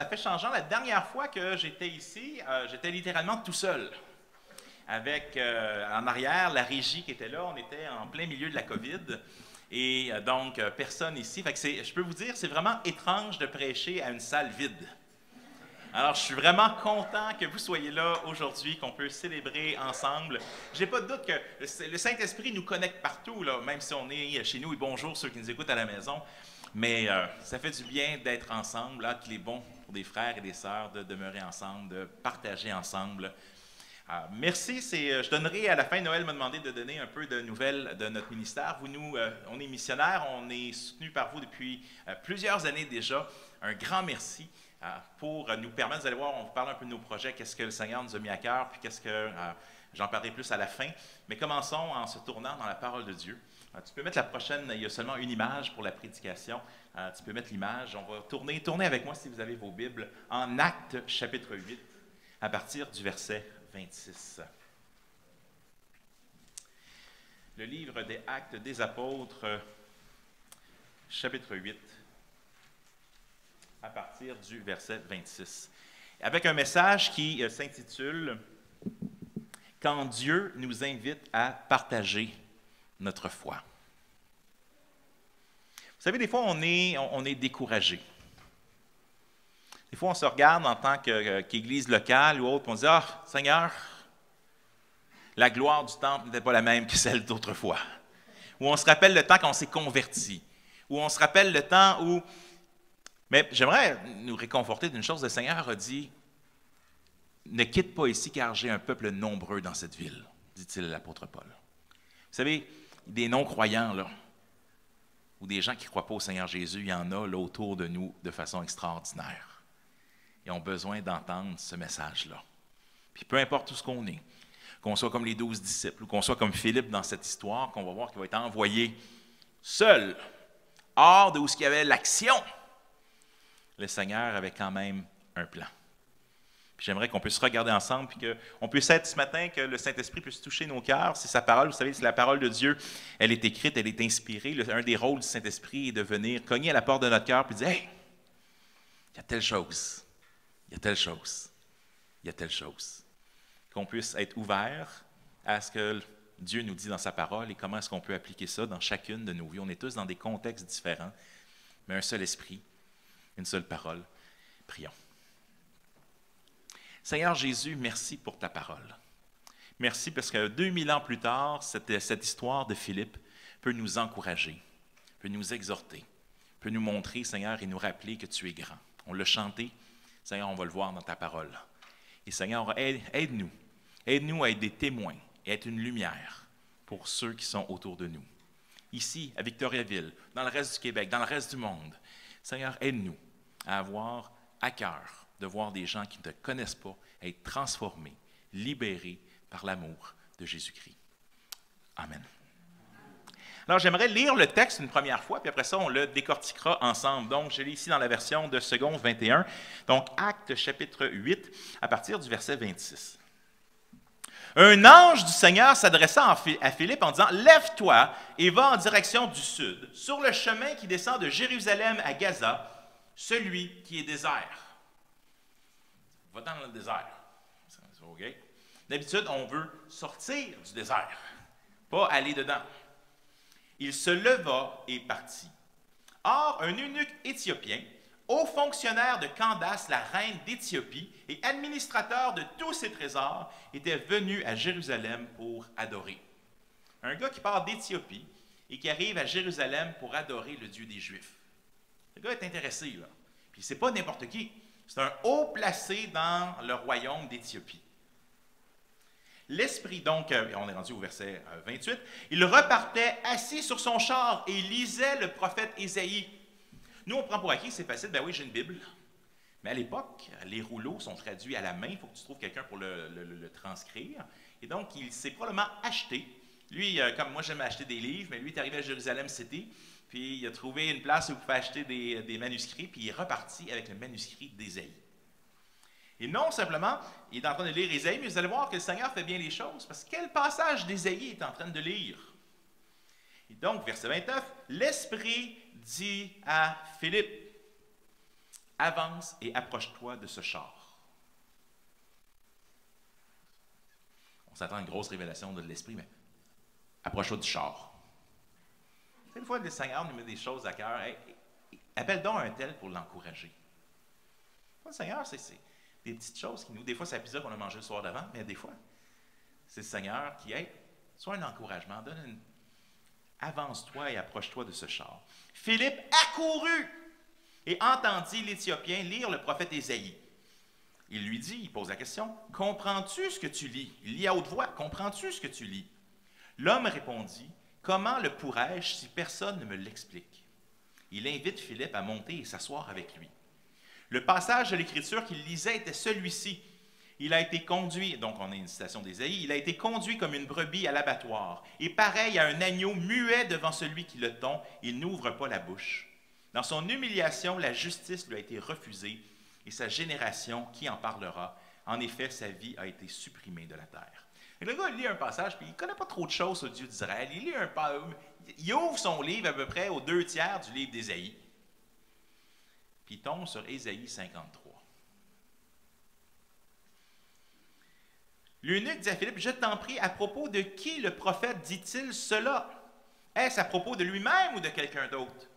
Ça fait changeant. La dernière fois que j'étais ici, j'étais littéralement tout seul. Avec en arrière la régie qui était là, on était en plein milieu de la COVID. Et donc, personne ici. Fait que je peux vous dire, c'est vraiment étrange de prêcher à une salle vide. Alors, je suis vraiment content que vous soyez là aujourd'hui, qu'on peut célébrer ensemble. J'ai pas de doute que le Saint-Esprit nous connecte partout, là, même si on est chez nous. Et bonjour ceux qui nous écoutent à la maison. Mais ça fait du bien d'être ensemble, là, qu'il est bon pour des frères et des sœurs de demeurer ensemble, de partager ensemble. Merci. Je donnerai à la fin, Noël m'a demandé de donner un peu de nouvelles de notre ministère. On est missionnaires, on est soutenus par vous depuis plusieurs années déjà. Un grand merci pour nous permettre, vous allez voir, on vous parle un peu de nos projets, qu'est-ce que le Seigneur nous a mis à cœur, puis qu'est-ce que j'en parlerai plus à la fin. Mais commençons en se tournant dans la parole de Dieu. Tu peux mettre la prochaine, il y a seulement une image pour la prédication. Tu peux mettre l'image. On va tourner avec moi si vous avez vos Bibles, en Actes chapitre 8, à partir du verset 26. Le livre des Actes des Apôtres, chapitre 8, à partir du verset 26. Avec un message qui s'intitule « Quand Dieu nous invite à partager notre foi ». Vous savez, des fois, on est découragé. Des fois, on se regarde en tant qu'église locale ou autre, et on se dit « Ah, Seigneur, la gloire du temple n'était pas la même que celle d'autrefois. » Ou on se rappelle le temps quand on s'est converti. Ou on se rappelle le temps où... Mais j'aimerais nous réconforter d'une chose. Le Seigneur a dit « Ne quitte pas ici, car j'ai un peuple nombreux dans cette ville, » dit-il à l'apôtre Paul. Vous savez, des non-croyants, là, ou des gens qui ne croient pas au Seigneur Jésus, il y en a là autour de nous de façon extraordinaire. Ils ont besoin d'entendre ce message-là. Puis peu importe où ce qu'on est, qu'on soit comme les 12 disciples, ou qu'on soit comme Philippe dans cette histoire, qu'on va voir qu'il va être envoyé seul, hors de où il y avait l'action, le Seigneur avait quand même un plan. Puis j'aimerais qu'on puisse regarder ensemble, puis qu'on puisse être ce matin, que le Saint-Esprit puisse toucher nos cœurs. C'est sa parole, vous savez, c'est la parole de Dieu. Elle est écrite, elle est inspirée. Un des rôles du Saint-Esprit est de venir cogner à la porte de notre cœur, puis dire « Hey, il y a telle chose, il y a telle chose, il y a telle chose. » Qu'on puisse être ouvert à ce que Dieu nous dit dans sa parole et comment est-ce qu'on peut appliquer ça dans chacune de nos vies. On est tous dans des contextes différents, mais un seul esprit, une seule parole. Prions. Seigneur Jésus, merci pour ta parole. Merci parce que 2000 ans plus tard, cette histoire de Philippe peut nous encourager, peut nous exhorter, peut nous montrer, Seigneur, et nous rappeler que tu es grand. On l'a chanté, Seigneur, on va le voir dans ta parole. Et Seigneur, aide-nous. Aide-nous à être des témoins et à être une lumière pour ceux qui sont autour de nous. Ici, à Victoriaville, dans le reste du Québec, dans le reste du monde. Seigneur, aide-nous à avoir à cœur de voir des gens qui ne te connaissent pas être transformés, libérés par l'amour de Jésus-Christ. Amen. Alors, j'aimerais lire le texte une première fois, puis après ça, on le décortiquera ensemble. Donc, je lis ici dans la version de Seconde 21. Donc, Actes chapitre 8, à partir du verset 26. Un ange du Seigneur s'adressa à Philippe en disant « Lève-toi et va en direction du sud, sur le chemin qui descend de Jérusalem à Gaza, celui qui est désert. » Va dans le désert. Okay. D'habitude, on veut sortir du désert, pas aller dedans. Il se leva et partit. Or, un eunuque éthiopien, haut fonctionnaire de Candace, la reine d'Éthiopie, et administrateur de tous ses trésors, était venu à Jérusalem pour adorer. Un gars qui part d'Éthiopie et qui arrive à Jérusalem pour adorer le Dieu des Juifs. Le gars est intéressé, là. Puis c'est pas n'importe qui. C'est un haut placé dans le royaume d'Éthiopie. L'Esprit, donc, on est rendu au verset 28, il repartait assis sur son char et lisait le prophète Ésaïe. Nous, on prend pour acquis, c'est facile, ben oui, j'ai une Bible. Mais à l'époque, les rouleaux sont traduits à la main, il faut que tu trouves quelqu'un pour le transcrire. Et donc, il s'est probablement acheté. Lui, comme moi, j'aime acheter des livres, mais lui est arrivé à Jérusalem City, puis il a trouvé une place où il pouvait acheter des manuscrits, puis il est reparti avec le manuscrit d'Ésaïe. Et non simplement, il est en train de lire Ésaïe, mais vous allez voir que le Seigneur fait bien les choses, parce que quel passage d'Ésaïe est en train de lire? Et donc, verset 29, l'Esprit dit à Philippe, avance et approche-toi de ce char. On s'attend à une grosse révélation de l'esprit, mais approche-toi du char. Une fois, le Seigneur nous met des choses à cœur. Hey, appelle donc un tel pour l'encourager. Le Seigneur, c'est des petites choses qui nous... Des fois, c'est la pizza qu'on a mangé le soir d'avant, mais des fois, c'est le Seigneur qui, hey, soit un encouragement, avance-toi et approche-toi de ce char. Philippe accourut et entendit l'Éthiopien lire le prophète Ésaïe. Il lui dit, il pose la question, « Comprends-tu ce que tu lis? » Il lit à haute voix, « Comprends-tu ce que tu lis? » L'homme répondit, « Comment le pourrais-je si personne ne me l'explique? » Il invite Philippe à monter et s'asseoir avec lui. Le passage de l'Écriture qu'il lisait était celui-ci. Il a été conduit, donc on a une citation d'Ésaïe, il a été conduit comme une brebis à l'abattoir, et pareil à un agneau muet devant celui qui le tond, il n'ouvre pas la bouche. Dans son humiliation, la justice lui a été refusée, et sa génération, qui en parlera? En effet, sa vie a été supprimée de la terre. Et le gars, il lit un passage, puis il ne connaît pas trop de choses sur Dieu d'Israël. Il ouvre son livre à peu près aux 2/3 du livre d'Ésaïe, puis il tombe sur Ésaïe 53. L'eunuque dit à Philippe, « Je t'en prie, à propos de qui le prophète dit-il cela? Est-ce à propos de lui-même ou de quelqu'un d'autre? »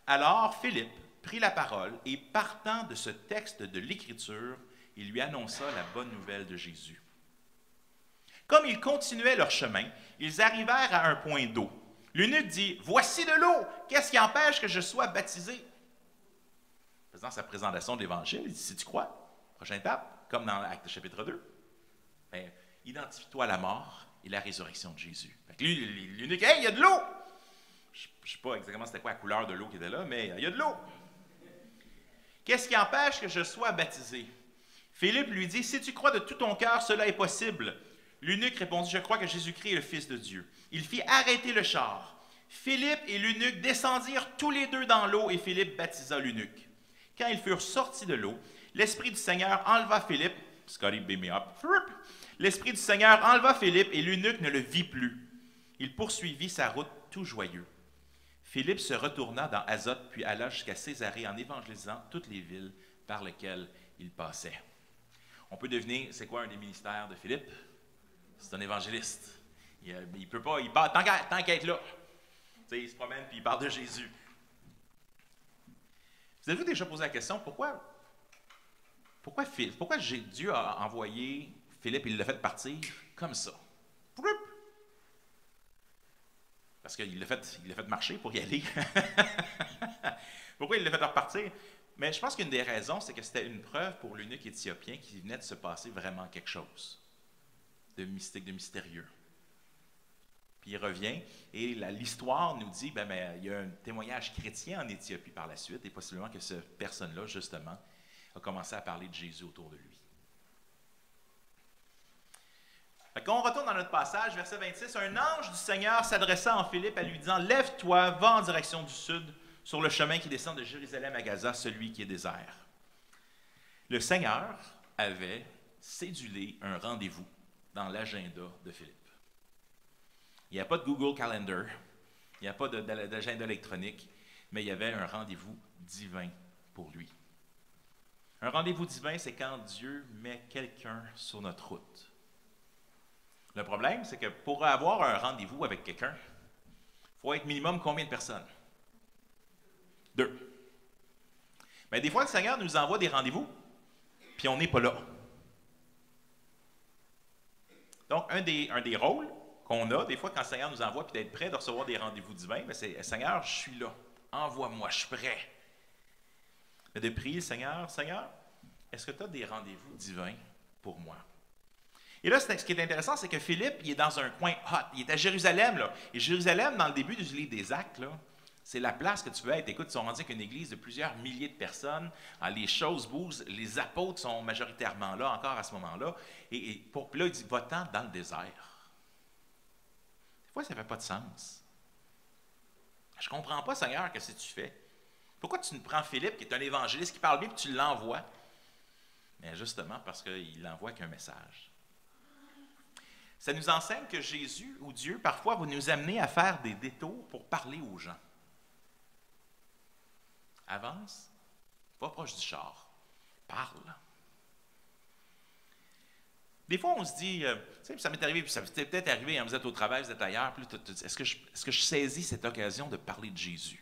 Alors Philippe prit la parole et partant de ce texte de l'Écriture, il lui annonça la bonne nouvelle de Jésus. Comme ils continuaient leur chemin, ils arrivèrent à un point d'eau. L'eunuque dit, « Voici de l'eau, qu'est-ce qui empêche que je sois baptisé? » Faisant sa présentation de l'Évangile, il dit, « Si tu crois, prochaine étape, comme dans Actes chapitre 2, ben, identifie-toi à la mort et la résurrection de Jésus. » Fait que lui, l'eunuque, « Hey, il y a de l'eau! » Je ne sais pas exactement c'était quoi la couleur de l'eau qui était là, mais il y a de l'eau. Qu'est-ce qui empêche que je sois baptisé? Philippe lui dit, « Si tu crois de tout ton cœur, cela est possible. » L'eunuque répondit, « Je crois que Jésus-Christ est le Fils de Dieu. » Il fit arrêter le char. Philippe et l'eunuque descendirent tous les deux dans l'eau et Philippe baptisa l'eunuque. Quand ils furent sortis de l'eau, l'Esprit du Seigneur enleva Philippe. Scotty, beam me up. L'Esprit du Seigneur enleva Philippe et l'eunuque ne le vit plus. Il poursuivit sa route tout joyeux. Philippe se retourna dans Azote puis alla jusqu'à Césarée en évangélisant toutes les villes par lesquelles il passait. On peut deviner, c'est quoi un des ministères de Philippe? C'est un évangéliste. Il peut pas, il parle, tant qu'à être là. Il se promène puis il parle de Jésus. Vous avez-vous déjà posé la question, pourquoi Dieu a envoyé Philippe et il l'a fait partir comme ça? Parce qu'il l'a fait marcher pour y aller. Pourquoi il l'a fait repartir? Mais je pense qu'une des raisons, c'est que c'était une preuve pour l'eunuque éthiopien qu'il venait de se passer vraiment quelque chose de mystique, de mystérieux. Puis il revient, et l'histoire nous dit, il y a un témoignage chrétien en Éthiopie par la suite, et possiblement que cette personne-là, justement, a commencé à parler de Jésus autour de lui. Quand on retourne dans notre passage, verset 26, un ange du Seigneur s'adressa en Philippe en lui disant, « Lève-toi, va en direction du sud, sur le chemin qui descend de Jérusalem à Gaza, celui qui est désert. » Le Seigneur avait cédulé un rendez-vous dans l'agenda de Philippe. Il n'y a pas de Google Calendar, il n'y a pas d'agenda électronique, mais il y avait un rendez-vous divin pour lui. Un rendez-vous divin, c'est quand Dieu met quelqu'un sur notre route. Le problème, c'est que pour avoir un rendez-vous avec quelqu'un, il faut être minimum combien de personnes? 2. Mais des fois, le Seigneur nous envoie des rendez-vous, puis on n'est pas là. Donc, un des rôles qu'on a, des fois, quand le Seigneur nous envoie, puis d'être prêt de recevoir des rendez-vous divins, c'est « Seigneur, je suis là. Envoie-moi, je suis prêt. » Mais de prier, Seigneur, est-ce que tu as des rendez-vous divins pour moi? Et là, ce qui est intéressant, c'est que Philippe, il est dans un coin hot. Il est à Jérusalem, là. Et Jérusalem, dans le début du livre des Actes, là, c'est la place que tu veux être. Écoute, ils sont rendus avec une église de plusieurs milliers de personnes. Les choses bougent. Les apôtres sont majoritairement là, encore à ce moment-là. Puis là, il dit, va-t'en dans le désert. Des fois, ça ne fait pas de sens. Je ne comprends pas, Seigneur, qu'est-ce que tu fais? Pourquoi tu ne prends Philippe, qui est un évangéliste, qui parle bien, puis tu l'envoies? Mais justement, parce qu'il l'envoie qu'un message. Ça nous enseigne que Jésus ou Dieu, parfois, va nous amener à faire des détours pour parler aux gens. Avance, Va proche du char. Parle. Des fois, on se dit, ça m'est arrivé, puis ça m'est peut-être arrivé, hein, vous êtes au travail, vous êtes ailleurs, puis est-ce que je saisis cette occasion de parler de Jésus?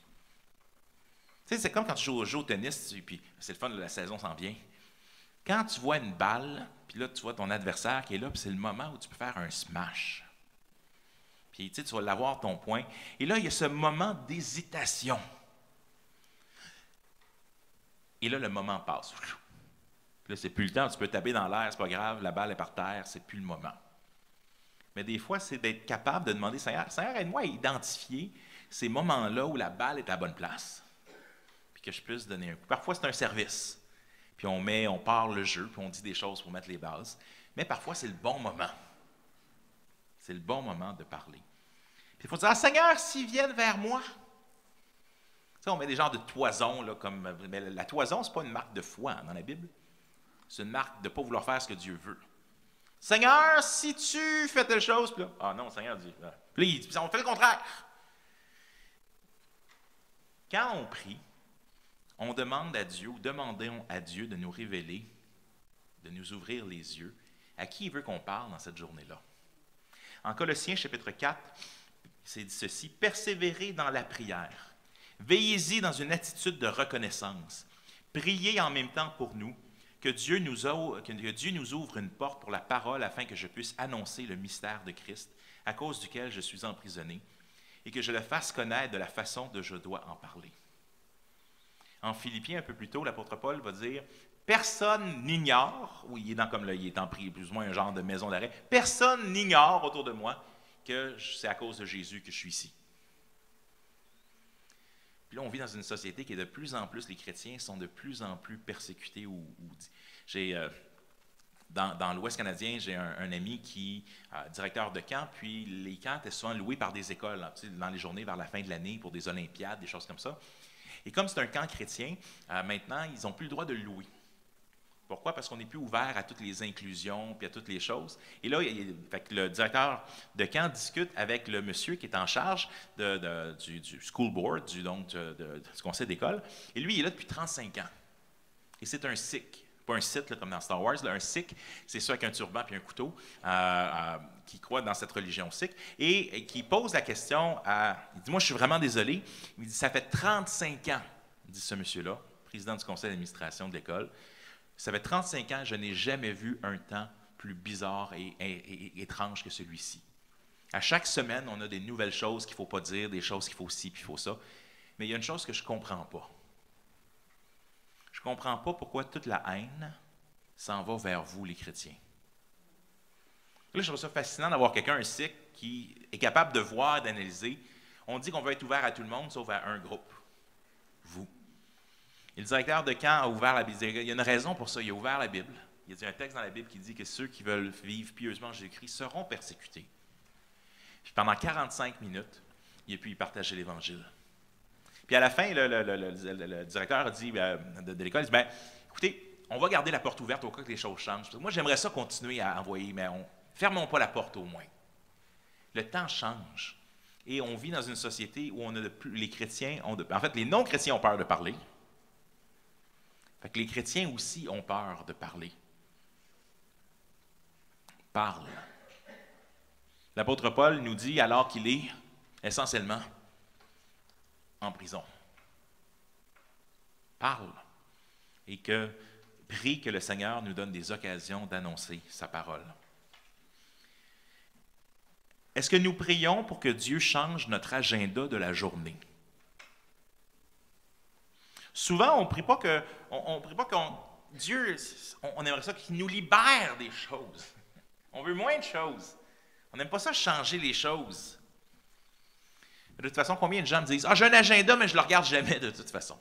C'est comme quand tu joues au tennis, puis c'est le fun, la saison s'en vient. Quand tu vois une balle, puis là, tu vois ton adversaire qui est là, puis c'est le moment où tu peux faire un smash. Puis tu vas l'avoir ton point. Et là, il y a ce moment d'hésitation. Et là, le moment passe. Puis là, c'est plus le temps, tu peux taper dans l'air, c'est pas grave, la balle est par terre, c'est plus le moment. Mais des fois, c'est d'être capable de demander, Seigneur, aide-moi à identifier ces moments-là où la balle est à la bonne place. Puis que je puisse donner un coup. Parfois, c'est un service. Puis on part le jeu, puis on dit des choses pour mettre les bases. Mais parfois, c'est le bon moment. C'est le bon moment de parler. Puis il faut dire, Seigneur, s'ils viennent vers moi. Tu sais, on met des genres de toison, là, comme. Mais la toison, ce n'est pas une marque de foi dans la Bible. C'est une marque de ne pas vouloir faire ce que Dieu veut. Seigneur, si tu fais telle chose, puis là, ah non, Seigneur dit, please, puis on fait le contraire. Quand on prie, on demande à Dieu, ou demandons à Dieu de nous révéler, de nous ouvrir les yeux, à qui il veut qu'on parle dans cette journée-là. En Colossiens, chapitre 4, c'est dit ceci, « Persévérez dans la prière, veillez-y dans une attitude de reconnaissance, priez en même temps pour nous, que Dieu nous ouvre une porte pour la parole afin que je puisse annoncer le mystère de Christ, à cause duquel je suis emprisonné, et que je le fasse connaître de la façon dont je dois en parler. » En Philippiens, un peu plus tôt, l'apôtre Paul va dire « Personne n'ignore », ou il est en plus ou moins un genre de maison d'arrêt, « Personne n'ignore autour de moi que c'est à cause de Jésus que je suis ici. » Puis là, on vit dans une société qui est de plus en plus, les chrétiens sont de plus en plus persécutés. Dans l'Ouest canadien, j'ai un ami qui est directeur de camp, puis les camps étaient souvent loués par des écoles, hein, dans les journées vers la fin de l'année pour des olympiades, des choses comme ça. Et comme c'est un camp chrétien, maintenant, ils n'ont plus le droit de le louer. Pourquoi? Parce qu'on n'est plus ouvert à toutes les inclusions puis à toutes les choses. Et là, le directeur de camp discute avec le monsieur qui est en charge du school board, du conseil d'école. Et lui, il est là depuis 35 ans. Et c'est un Sikh. Pas un Sith, là, comme dans Star Wars. Là, un Sikh, c'est ça avec un turban et un couteau, qui croit dans cette religion Sikh, et qui pose la question il dit, moi, je suis vraiment désolé. Il dit, ça fait 35 ans, dit ce monsieur-là, président du conseil d'administration de l'école, ça fait 35 ans, je n'ai jamais vu un temps plus bizarre et étrange que celui-ci. À chaque semaine, on a des nouvelles choses qu'il ne faut pas dire, des choses qu'il faut ci, puis il faut ça. Mais il y a une chose que je ne comprends pas. Je ne comprends pas pourquoi toute la haine s'en va vers vous, les chrétiens. Là, je trouve ça fascinant d'avoir quelqu'un, un Sikh, qui est capable de voir, d'analyser. On dit qu'on veut être ouvert à tout le monde, sauf à un groupe. Vous. Et le directeur de camp a ouvert la Bible. Il y a une raison pour ça. Il a ouvert la Bible. Il y a un texte dans la Bible qui dit que ceux qui veulent vivre pieusement Jésus-Christ seront persécutés. Puis pendant 45 minutes, il a pu y partager l'Évangile. Puis à la fin, le directeur a dit, de l'école, il dit, écoutez, on va garder la porte ouverte au cas que les choses changent. Moi, j'aimerais ça continuer à envoyer, mais fermons pas la porte au moins. Le temps change. Et on vit dans une société où les chrétiens en fait, les non-chrétiens ont peur de parler. Fait que les chrétiens aussi ont peur de parler. Parle. L'apôtre Paul nous dit alors qu'il est essentiellement en prison. Parle. Et prie que le Seigneur nous donne des occasions d'annoncer sa parole. Est-ce que nous prions pour que Dieu change notre agenda de la journée? Souvent, on ne prie pas que Dieu, on aimerait ça qu'il nous libère des choses. On veut moins de choses. On n'aime pas ça changer les choses. De toute façon, combien de gens me disent « Ah, j'ai un agenda, mais je ne le regarde jamais de toute façon. »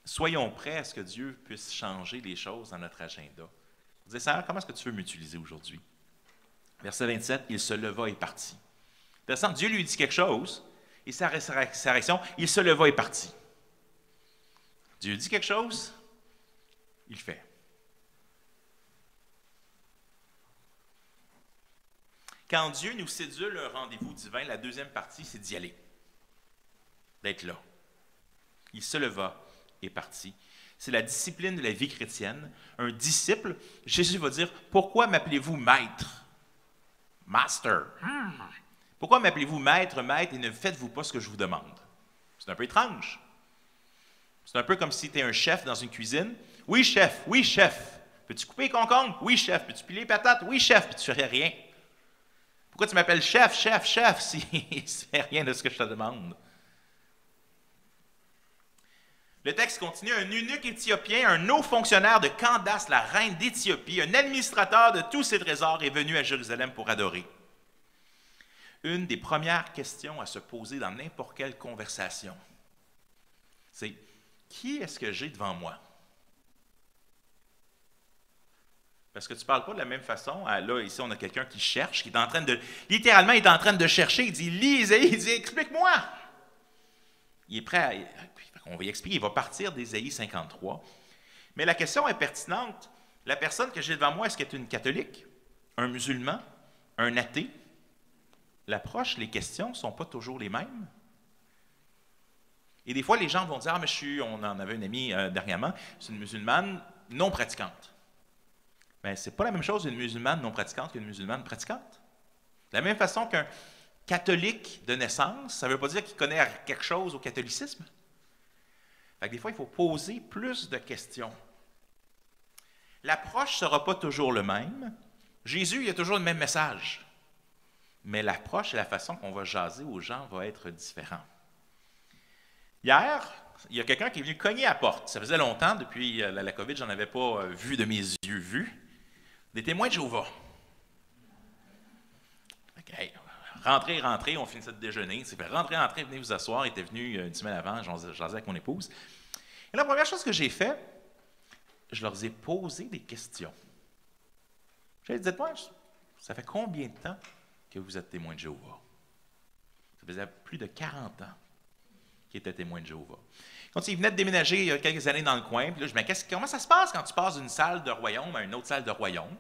Soyons prêts à ce que Dieu puisse changer les choses dans notre agenda. Vous dites, Seigneur, comment est-ce que tu veux m'utiliser aujourd'hui? Verset 27, il se leva et partit. Intéressant, Dieu lui dit quelque chose, et sa réaction, il se leva et partit. Dieu dit quelque chose, il fait. Quand Dieu nous sédule un rendez-vous divin, la deuxième partie, c'est d'y aller. d'être là. Il se leva et partit. C'est la discipline de la vie chrétienne. Un disciple, Jésus va dire, « Pourquoi m'appelez-vous maître? » Master. Pourquoi m'appelez-vous maître, maître, et ne faites-vous pas ce que je vous demande? C'est un peu étrange. C'est un peu comme si tu es un chef dans une cuisine. Oui, chef, oui, chef. Peux-tu couper les concombres? Oui, chef. Peux-tu piler les patates? Oui, chef. Puis tu ne fais rien. Pourquoi tu m'appelles chef, chef, chef, si tu ne fais rien de ce que je te demande? Le texte continue. Un eunuque éthiopien, un haut fonctionnaire de Candace, la reine d'Éthiopie, un administrateur de tous ses trésors, est venu à Jérusalem pour adorer. Une des premières questions à se poser dans n'importe quelle conversation, c'est « Qui est-ce que j'ai devant moi? » Parce que tu ne parles pas de la même façon. Là, ici, on a quelqu'un qui cherche, qui est en train de... Littéralement, il est en train de chercher. Il dit « Lis Ésaïe », il dit « Explique-moi! » Il est prêt à... On va y expliquer. Il va partir d'Ésaïe 53. Mais la question est pertinente. La personne que j'ai devant moi, est-ce qu'elle est une catholique, un musulman, un athée? L'approche, les questions ne sont pas toujours les mêmes. Et des fois, les gens vont dire « Ah, mais on en avait une amie dernièrement, c'est une musulmane non pratiquante. » Mais ce n'est pas la même chose une musulmane non pratiquante qu'une musulmane pratiquante. De la même façon qu'un catholique de naissance, ça ne veut pas dire qu'il connaît quelque chose au catholicisme. Fait que des fois, il faut poser plus de questions. L'approche ne sera pas toujours le même. Jésus, il a toujours le même message. Mais l'approche et la façon qu'on va jaser aux gens va être différente. Hier, il y a quelqu'un qui est venu cogner à la porte. Ça faisait longtemps, depuis la COVID, je n'en avais pas vu de mes yeux vus. Des témoins de Jéhovah. Okay. Rentrez, on finissait de déjeuner. C'est fait, rentrez, venez vous asseoir. Il était venu une semaine avant, j'en avec mon épouse. Et la première chose que j'ai fait, je leur ai posé des questions. J'ai dit, dites-moi, ça fait combien de temps que vous êtes témoin de Jéhovah? Ça faisait plus de 40 ans qu'il était témoin de Jéhovah. Quand il venait de déménager il y a quelques années dans le coin, puis là, je me dis, comment ça se passe quand tu passes d'une salle de royaume à une autre salle de royaume?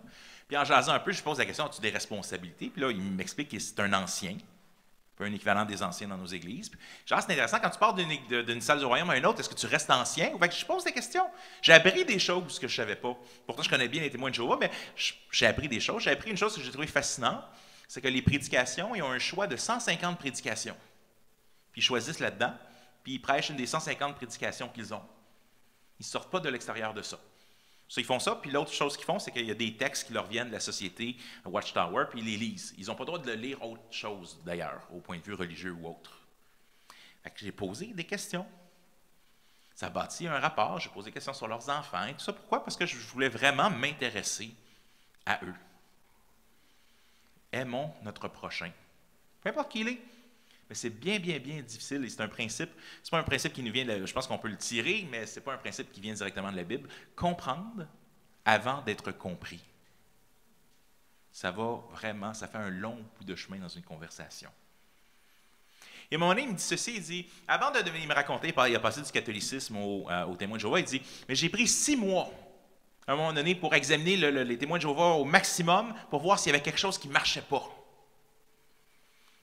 Puis en jasant un peu, je pose la question, as-tu des responsabilités? Puis là, il m'explique que c'est un ancien, un peu un équivalent des anciens dans nos églises. Puis, genre, c'est intéressant, quand tu pars d'une salle de royaume à une autre, est-ce que tu restes ancien? Fait que je pose des questions. J'ai appris des choses que je ne savais pas. Pourtant, je connais bien les témoins de Jéhovah, mais j'ai appris des choses. J'ai appris une chose que j'ai trouvé fascinante, c'est que les prédications, ils ont un choix de 150 prédications. Puis ils choisissent là-dedans, puis ils prêchent une des 150 prédications qu'ils ont. Ils ne sortent pas de l'extérieur de ça. Ils font ça, puis l'autre chose qu'ils font, c'est qu'il y a des textes qui leur viennent de la société Watchtower, puis ils les lisent. Ils n'ont pas le droit de le lire autre chose, d'ailleurs, au point de vue religieux ou autre. Fait que j'ai posé des questions. Ça a bâti un rapport, j'ai posé des questions sur leurs enfants et tout ça. Pourquoi? Parce que je voulais vraiment m'intéresser à eux. Aimons notre prochain. Peu importe qui il est. Mais c'est bien, bien, bien difficile et c'est un principe, c'est pas un principe qui nous vient, je pense qu'on peut le tirer, mais c'est pas un principe qui vient directement de la Bible. Comprendre avant d'être compris. Ça va vraiment, ça fait un long bout de chemin dans une conversation. Et à un moment donné, il me dit ceci, il dit, avant de venir me raconter, il a passé du catholicisme au témoin de Jéhovah, il dit, mais j'ai pris 6 mois, à un moment donné, pour examiner les témoins de Jéhovah au maximum, pour voir s'il y avait quelque chose qui ne marchait pas.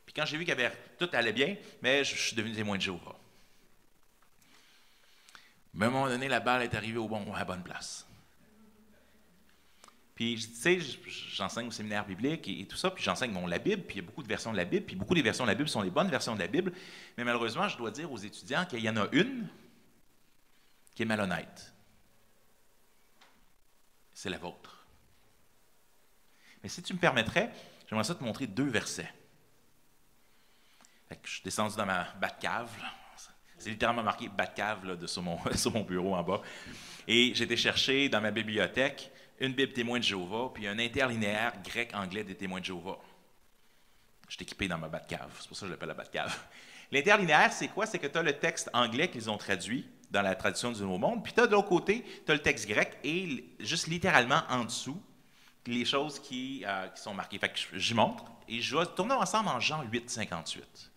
Puis quand j'ai vu que tout allait bien, mais je suis devenu témoin de Jéhovah. Mais à un moment donné, la balle est arrivée à la bonne place. Puis, tu sais, j'enseigne au séminaire biblique et tout ça, puis j'enseigne la Bible, puis il y a beaucoup de versions de la Bible, puis beaucoup des versions de la Bible sont les bonnes versions de la Bible, mais malheureusement, je dois dire aux étudiants qu'il y en a une qui est malhonnête. C'est la vôtre. Mais si tu me permettrais, j'aimerais ça te montrer 2 versets. Fait que je suis descendu dans ma Batcave. C'est littéralement marqué Batcave sur mon bureau en bas. Et j'ai été chercher dans ma bibliothèque une Bible témoin de Jéhovah, puis un interlinéaire grec-anglais des témoins de Jéhovah. Je suis équipé dans ma Batcave. C'est pour ça que je l'appelle la Batcave. L'interlinéaire, c'est quoi? C'est que tu as le texte anglais qu'ils ont traduit dans la traduction du Nouveau Monde, puis tu as de l'autre côté, tu as le texte grec et juste littéralement en dessous, les choses qui sont marquées. Fait que j'y montre et je vais tourner ensemble en Jean 8, 58.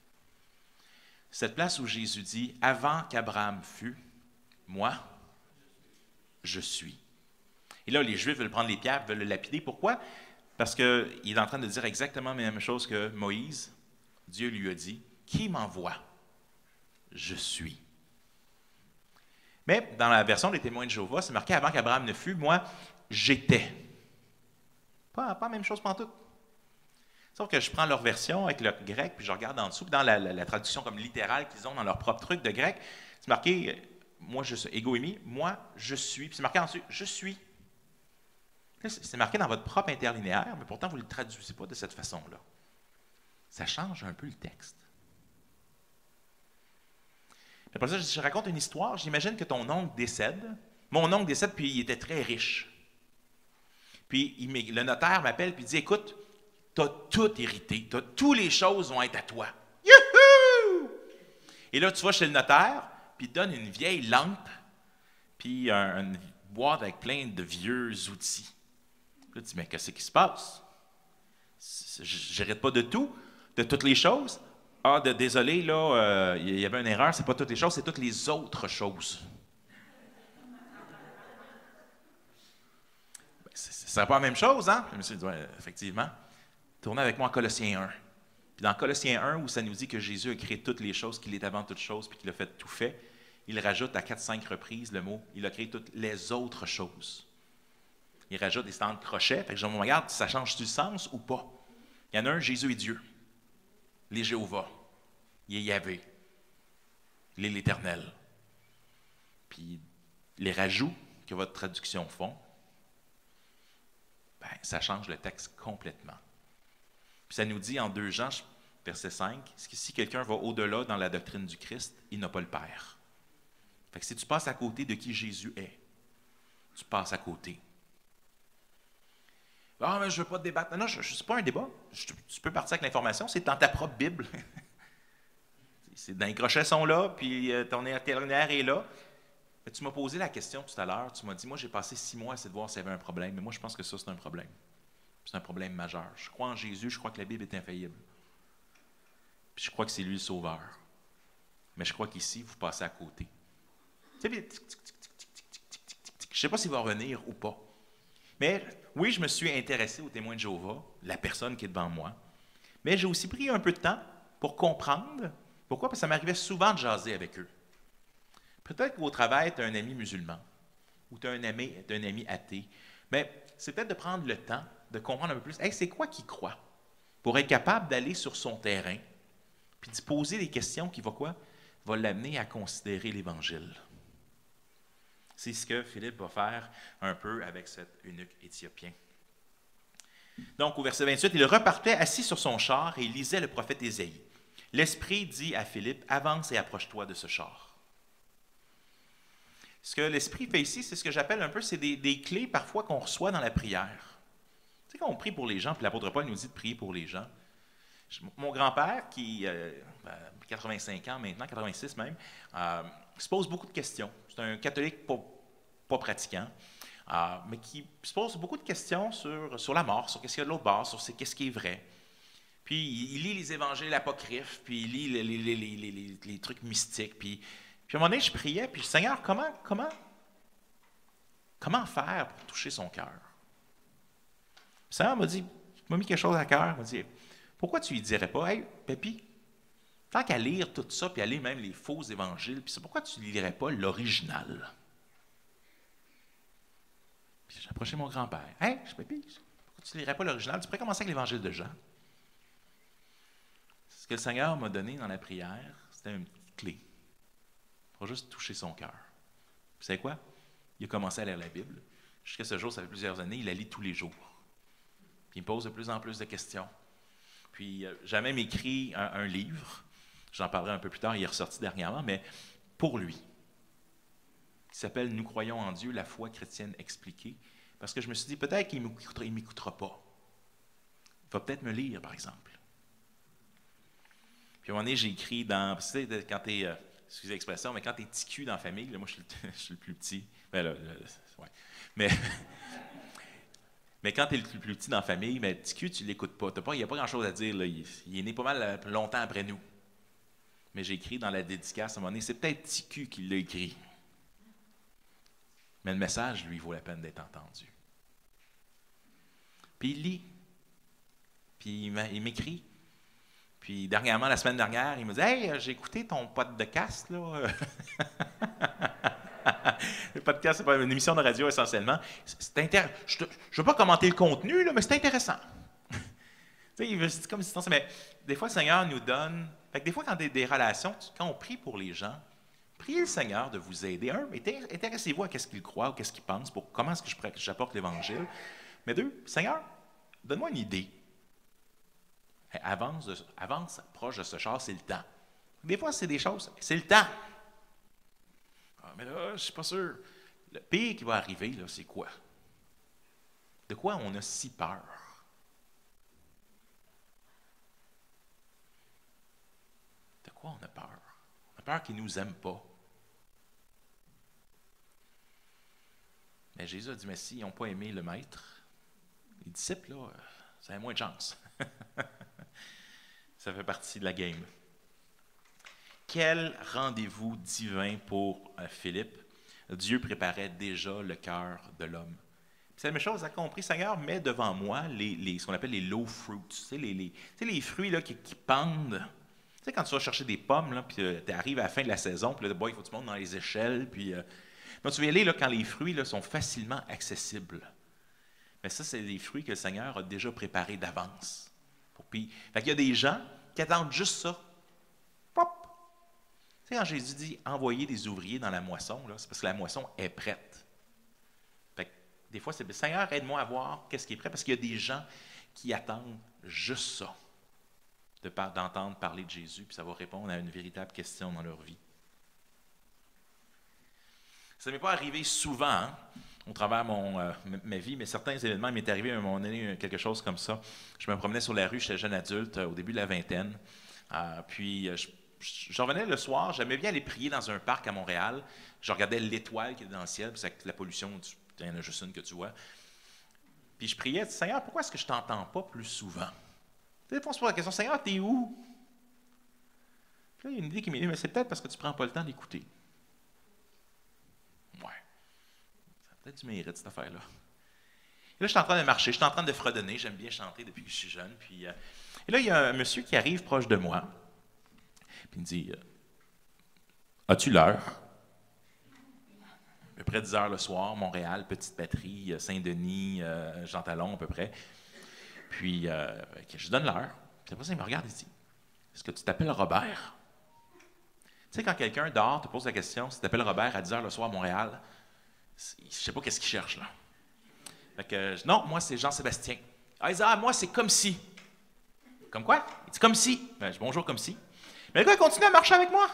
Cette place où Jésus dit « Avant qu'Abraham fût, moi, je suis ». Et là, les Juifs veulent prendre les pierres, veulent le lapider. Pourquoi? Parce qu'il est en train de dire exactement la même chose que Moïse. Dieu lui a dit « Qui m'envoie? » je suis. Mais dans la version des témoins de Jéhovah, c'est marqué avant qu'Abraham ne fût, moi, j'étais. Pas la même chose pantoute. Sauf que je prends leur version avec le grec, puis je regarde en dessous, puis dans la traduction comme littérale qu'ils ont dans leur propre truc de grec, c'est marqué, moi je suis, ego émi, moi je suis, puis c'est marqué en dessous, je suis. C'est marqué dans votre propre interlinéaire, mais pourtant vous ne le traduisez pas de cette façon-là. Ça change un peu le texte. Après ça, je raconte une histoire. J'imagine que ton oncle décède. Mon oncle décède, puis il était très riche. Puis le notaire m'appelle, puis il dit, écoute, tu as tout hérité. Toutes les choses vont être à toi. Youhou! Et là, tu vas chez le notaire, puis il te donne une vieille lampe, puis une boîte avec plein de vieux outils. Là, tu dis, mais qu'est-ce qui se passe? Je n'hérite pas de tout, de toutes les choses. Ah, désolé, là, il y avait une erreur, c'est pas toutes les choses, c'est toutes les autres choses. Ben, c'est pas la même chose, hein? Le monsieur dit, ouais, effectivement. Tournez avec moi en Colossiens 1. Puis dans Colossiens 1, où ça nous dit que Jésus a créé toutes les choses, qu'il est avant toutes choses, puis qu'il a fait tout fait, il rajoute à 4-5 reprises le mot, il a créé toutes les autres choses. Il rajoute des stands de crochet, fait que je me regarde, ça change-tu le sens ou pas? Il y en a un, Jésus est Dieu. Les Jéhovah, il est Yahvé, il est l'Éternel. Puis les rajouts que votre traduction font, ben, ça change le texte complètement. Puis ça nous dit en 2 Jean, verset 5, si quelqu'un va au-delà dans la doctrine du Christ, il n'a pas le Père. Fait que si tu passes à côté de qui Jésus est, tu passes à côté. Ah, mais je ne veux pas te débattre. Non, ce n'est pas un débat. Tu peux partir avec l'information, c'est dans ta propre Bible. Dans les crochets sont là, puis ton interlinéaire est là. Mais tu m'as posé la question tout à l'heure. Tu m'as dit, moi, j'ai passé 6 mois à essayer de voir s'il y avait un problème. Mais moi, je pense que ça, c'est un problème. C'est un problème majeur. Je crois en Jésus, je crois que la Bible est infaillible. Puis je crois que c'est lui le sauveur. Mais je crois qu'ici, vous passez à côté. Je ne sais pas s'il va revenir ou pas. Mais oui, je me suis intéressé aux témoins de Jéhovah, la personne qui est devant moi. Mais j'ai aussi pris un peu de temps pour comprendre. Pourquoi? Parce que ça m'arrivait souvent de jaser avec eux. Peut-être qu'au travail, tu as un ami musulman ou tu as un ami athée. Mais c'est peut-être de prendre le temps de comprendre un peu plus. Hey, c'est quoi qu'il croit? Pour être capable d'aller sur son terrain puis de poser des questions qui va l'amener à considérer l'Évangile. C'est ce que Philippe va faire un peu avec cet eunuque éthiopien. Donc, au verset 28, il repartait assis sur son char et il lisait le prophète Ésaïe. L'Esprit dit à Philippe, avance et approche-toi de ce char. Ce que l'Esprit fait ici, c'est ce que j'appelle un peu, c'est des clés parfois qu'on reçoit dans la prière. Tu sais, quand on prie pour les gens, puis l'apôtre Paul nous dit de prier pour les gens. Mon grand-père, qui a 85 ans maintenant, 86 même, se pose beaucoup de questions. C'est un catholique pas pratiquant, mais qui se pose beaucoup de questions sur la mort, sur qu'est-ce qu'il y a de l'autre bord, sur qu'est-ce qui est vrai. Puis il lit les évangiles apocryphes, puis il lit les trucs mystiques. Puis à un moment donné, je priais, puis Seigneur, comment faire pour toucher son cœur? Le Seigneur m'a mis quelque chose à cœur, il m'a dit, pourquoi tu lui dirais pas, hey, Pépi, tant qu'à lire tout ça, puis à lire même les faux évangiles, puis pourquoi tu ne lirais pas l'original? Puis j'ai approché mon grand-père. Hey, Pépi, pourquoi tu ne lirais pas l'original? Tu pourrais commencer avec l'évangile de Jean. Ce que le Seigneur m'a donné dans la prière, c'était une petite clé pour juste toucher son cœur. Vous savez quoi? Il a commencé à lire la Bible. Jusqu'à ce jour, ça fait plusieurs années, il la lit tous les jours. Puis il me pose de plus en plus de questions. Puis j'ai même écrit un livre, j'en parlerai un peu plus tard, il est ressorti dernièrement, mais pour lui, qui s'appelle « Nous croyons en Dieu, la foi chrétienne expliquée », parce que je me suis dit, peut-être qu'il ne m'écoutera pas. Il va peut-être me lire, par exemple. Puis à un moment donné, j'ai écrit dans, tu sais, quand tu es, excusez l'expression, mais quand tu es ticu dans la famille, là, moi je suis le plus petit, ben là, ouais. Mais quand tu es le plus petit dans la famille, mais ticu, tu ne l'écoutes pas. Il n'y a pas grand-chose à dire. Là. Il est né pas mal longtemps après nous. Mais j'ai écrit dans la dédicace à un moment donné, c'est peut-être Ticu qui l'a écrit. Mais le message, lui, vaut la peine d'être entendu. Puis il lit. Puis il m'écrit. Puis dernièrement, la semaine dernière, il me dit « Hey, j'ai écouté ton podcast, là. » Le podcast, c'est pas une émission de radio essentiellement. Je ne veux pas commenter le contenu, là, mais c'est intéressant. C'est comme si mais des fois, le Seigneur nous donne. Fait que des fois, quand des relations, quand on prie pour les gens, priez le Seigneur de vous aider. Un, intéressez-vous à ce qu'il croit ou qu'est-ce qu'il pense, pour comment est-ce que j'apporte l'Évangile. Mais deux, Seigneur, donne-moi une idée. Avance proche de ce char, c'est le temps. Des fois, c'est des choses, c'est le temps. Ah, mais là, je ne suis pas sûr. Le pire qui va arriver, là, c'est quoi? De quoi on a si peur? De quoi on a peur? On a peur qu'ils ne nous aiment pas. Mais Jésus a dit, mais s'ils n'ont pas aimé le maître, les disciples, là, ça a moins de chance. Ça fait partie de la game. Quel rendez-vous divin pour Philippe. Dieu préparait déjà le cœur de l'homme. C'est la même chose, a compris, Seigneur, mets devant moi ce qu'on appelle les low fruits, les fruits là, qui pendent. Tu sais, quand tu vas chercher des pommes, là, puis tu arrives à la fin de la saison, puis là, il faut que tu montes dans les échelles, puis... Donc, tu vas y aller là, quand les fruits là, sont facilement accessibles. Mais ça, c'est les fruits que le Seigneur a déjà préparés d'avance. Fait qu'il y a des gens qui attendent juste ça. Pop! Tu sais, quand Jésus dit « envoyer des ouvriers dans la moisson », c'est parce que la moisson est prête. Fait que, des fois, c'est « Seigneur, aide-moi à voir qu'est-ce qui est prêt », parce qu'il y a des gens qui attendent juste ça, d'entendre parler de Jésus, puis ça va répondre à une véritable question dans leur vie. Ça ne m'est pas arrivé souvent, hein, au travers de ma vie, mais certains événements, il m'est arrivé à un moment donné quelque chose comme ça. Je me promenais sur la rue, j'étais jeune adulte, au début de la vingtaine. Puis, je revenais le soir, j'aimais bien aller prier dans un parc à Montréal. Je regardais l'étoile qui était dans le ciel, puis avec la pollution, il y en a juste une que tu vois. Puis je priais, Seigneur, pourquoi est-ce que je ne t'entends pas plus souvent? Des fois, on se pose la question, Seigneur, t'es où? Puis là, il y a une idée qui m'est venue, mais c'est peut-être parce que tu ne prends pas le temps d'écouter. Peut-être du mérite, cette affaire-là. Et là, je suis en train de marcher, je suis en train de fredonner, j'aime bien chanter depuis que je suis jeune. Puis, et là, il y a un monsieur qui arrive proche de moi, puis il me dit « As-tu l'heure? » À peu près 10 heures le soir, Montréal, petite batterie, Saint-Denis, Jean Talon à peu près. Puis, je donne l'heure. Puis après ça, il me regarde et dit « Est-ce que tu t'appelles Robert? » Tu sais, quand quelqu'un dort te pose la question « Si tu t'appelles Robert à 10 heures le soir à Montréal, je ne sais pas qu'est-ce qu'il cherche là. » Fait que, non, moi, c'est Jean-Sébastien. Ah, il dit, moi, c'est comme si. Comme quoi? Il dit, comme si. Ben, je dis, bonjour, comme si. Mais le gars, il continue à marcher avec moi.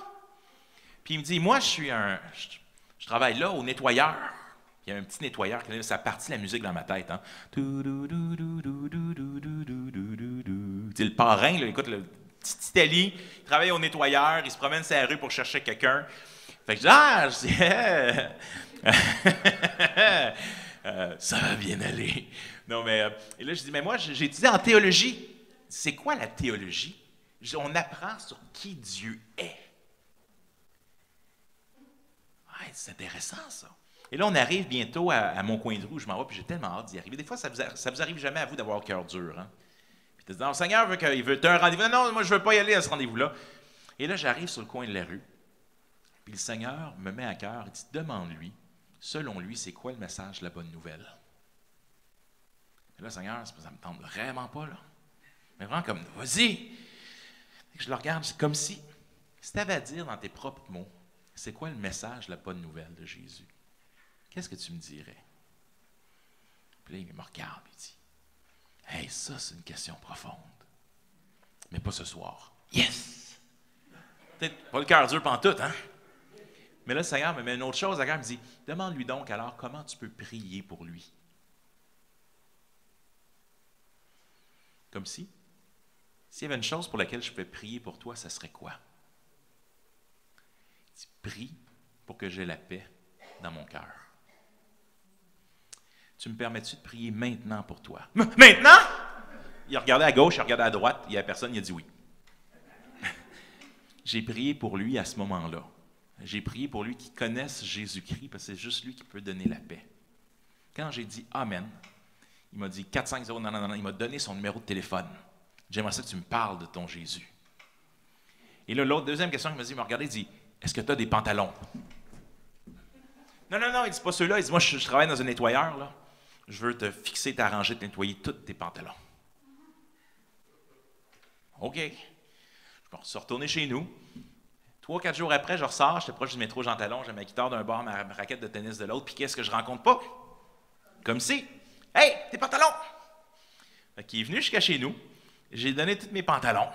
Puis il me dit, moi, je travaille là au nettoyeur. Il y a un petit nettoyeur qui ça partit la musique dans ma tête. Hein. Le parrain, là, écoute, le petit Italie, il travaille au nettoyeur, il se promène sur la rue pour chercher quelqu'un. Fait que je dis, ça va bien aller. Non, mais, et là, je dis, mais moi, j'ai étudié en théologie. C'est quoi la théologie? On apprend sur qui Dieu est. Ouais, c'est intéressant, ça. Et là, on arrive bientôt à mon coin de rue où je m'en vais, puis j'ai tellement hâte d'y arriver. Des fois, ça vous arrive jamais à vous d'avoir le cœur dur. Hein? Puis tu te dis, non, le Seigneur veut qu'il veut un rendez-vous. Non, moi, je ne veux pas y aller à ce rendez-vous-là. Et là, j'arrive sur le coin de la rue. Puis le Seigneur me met à cœur, il dit, demande-lui, selon lui, c'est quoi le message de la bonne nouvelle? Et là, Seigneur, ça me tente vraiment pas, là. Mais vraiment comme, vas-y! Je le regarde, c'est comme si tu avais à dire dans tes propres mots, c'est quoi le message de la bonne nouvelle de Jésus? Qu'est-ce que tu me dirais? Puis là, il me regarde et il dit, hey, ça, c'est une question profonde. Mais pas ce soir. Yes! Peut-être pas le cœur dur pantoute, hein? Mais là, le Seigneur me met une autre chose à cœur, il me dit, demande-lui donc alors comment tu peux prier pour lui. Comme si, s'il y avait une chose pour laquelle je pouvais prier pour toi, ça serait quoi? Il dit, prie pour que j'ai la paix dans mon cœur. Tu me permets-tu de prier maintenant pour toi? Maintenant? Il a regardé à gauche, il a regardé à droite, il n'y a personne, il a dit oui. J'ai prié pour lui à ce moment-là. J'ai prié pour lui qu'il connaisse Jésus-Christ, parce que c'est juste lui qui peut donner la paix. Quand j'ai dit Amen, il m'a dit 450, non, il m'a donné son numéro de téléphone. J'aimerais ça que tu me parles de ton Jésus. Et là, l'autre, deuxième question qu'il m'a dit, il m'a regardé, il dit, est-ce que tu as des pantalons? Non, non, non, il dit pas ceux-là. Il dit, moi, je travaille dans un nettoyeur, là. Je veux te fixer, t'arranger, te nettoyer tous tes pantalons. OK. Je me suis retourné chez nous. 3-4 jours après, je ressors, j'étais proche du métro Jean Talon, j'ai ma guitare d'un bord, ma raquette de tennis de l'autre, puis qu'est-ce que je rencontre pas? Comme si, hey, tes pantalons! Fait qu'il est venu jusqu'à chez nous, j'ai donné tous mes pantalons.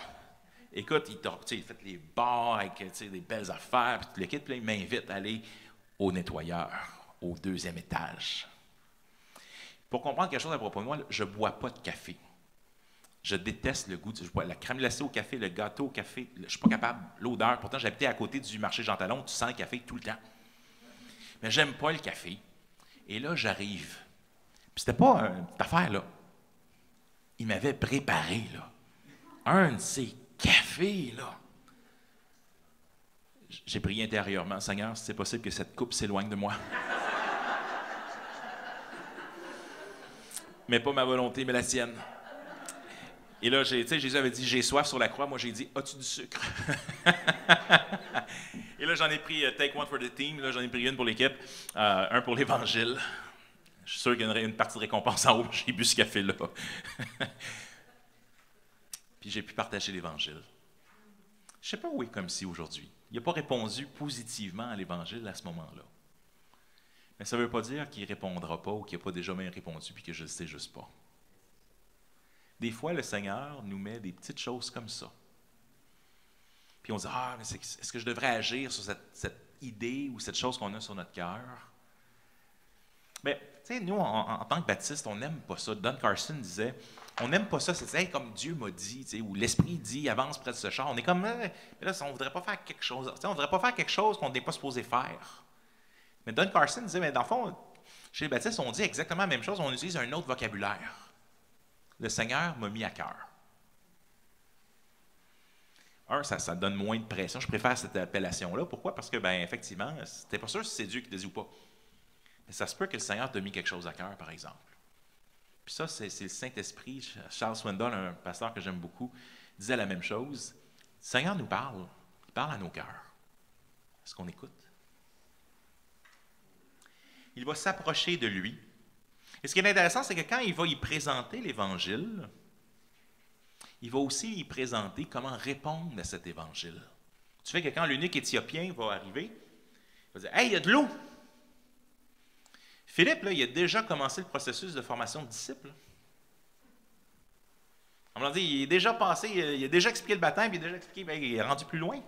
Écoute, il fait les bars avec des belles affaires, puis tout le kit, puis là, il m'invite à aller au nettoyeur, au 2e étage. Pour comprendre quelque chose à propos de moi, je ne bois pas de café. Je déteste le goût. Je bois la crème glacée au café, le gâteau au café. Je ne suis pas capable. L'odeur. Pourtant, j'habitais à côté du marché Jean Talon. Tu sens le café tout le temps. Mais j'aime pas le café. Et là, j'arrive. Puis c'était pas une petite affaire, là. Il m'avait préparé, là, un de ces cafés, là. J'ai prié intérieurement. Seigneur, si c'est possible que cette coupe s'éloigne de moi. Mais pas ma volonté, mais la sienne. Et là, Jésus avait dit, j'ai soif sur la croix. Moi, j'ai dit, as-tu du sucre? Et là, j'en ai pris take one for the team. Là, j'en ai pris une pour l'équipe, un pour l'Évangile. Je suis sûr qu'il y a une partie de récompense en haut. J'ai bu ce café-là. Puis j'ai pu partager l'Évangile. Je ne sais pas où il est comme si aujourd'hui. Il n'a pas répondu positivement à l'Évangile à ce moment-là. Mais ça ne veut pas dire qu'il ne répondra pas ou qu'il n'a pas déjà même répondu puis que je ne le sais juste pas. Des fois, le Seigneur nous met des petites choses comme ça. Puis on dit, ah, mais est-ce que je devrais agir sur cette idée ou cette chose qu'on a sur notre cœur? Mais, tu sais, nous, en tant que baptistes, on n'aime pas ça. Don Carson disait, on n'aime pas ça. C'est hey, comme Dieu m'a dit, ou l'Esprit dit, avance près de ce char. On est comme, mais là, on ne voudrait pas faire quelque chose. On ne voudrait pas faire quelque chose qu'on n'est pas supposé faire. Mais Don Carson disait, mais dans le fond, chez les baptistes, on dit exactement la même chose, on utilise un autre vocabulaire. Le Seigneur m'a mis à cœur. Ça donne moins de pression. Je préfère cette appellation-là. Pourquoi? Parce que, effectivement, tu n'es pas sûr si c'est Dieu qui te dit ou pas. Mais ça se peut que le Seigneur t'a mis quelque chose à cœur, par exemple. Puis ça, c'est le Saint-Esprit. Charles Swindoll, un pasteur que j'aime beaucoup, disait la même chose. Le Seigneur nous parle. Il parle à nos cœurs. Est-ce qu'on écoute? Il va s'approcher de lui. Et ce qui est intéressant, c'est que quand il va y présenter l'Évangile, il va aussi y présenter comment répondre à cet Évangile. Tu fais que quand l'eunuque éthiopien va arriver, il va dire « Hey, il y a de l'eau! » Philippe, là, il a déjà commencé le processus de formation de disciples. On m'a dit, il est déjà passé, il a déjà expliqué le baptême, puis il a déjà expliqué, il est rendu plus loin.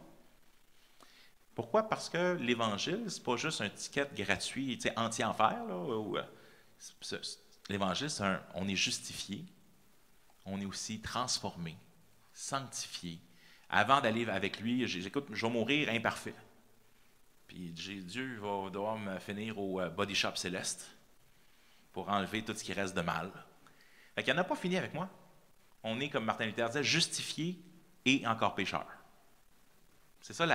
Pourquoi? Parce que l'Évangile, ce n'est pas juste un ticket gratuit, anti-enfer. L'Évangile, on est justifié, on est aussi transformé, sanctifié. Avant d'aller avec lui, j'écoute, je vais mourir imparfait. Puis Dieu va devoir me finir au body shop céleste pour enlever tout ce qui reste de mal. Fait qu'il n'a pas fini avec moi. On est, comme Martin Luther disait, justifié et encore pécheur. C'est ça,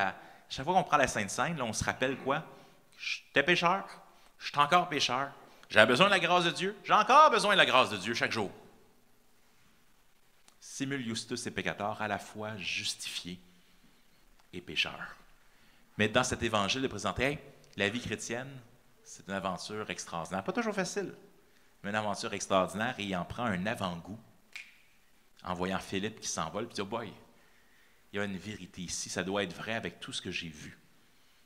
chaque fois qu'on prend la Sainte Seine, là, on se rappelle quoi? J'étais pécheur, je suis encore pécheur. J'avais besoin de la grâce de Dieu, j'ai encore besoin de la grâce de Dieu chaque jour. Simul justus et peccator, à la fois justifié et pécheur. Mais dans cet évangile de présenter, hey, la vie chrétienne, c'est une aventure extraordinaire. Pas toujours facile, mais une aventure extraordinaire, et il en prend un avant-goût en voyant Philippe qui s'envole, puis il dit, oh boy, il y a une vérité ici, ça doit être vrai avec tout ce que j'ai vu.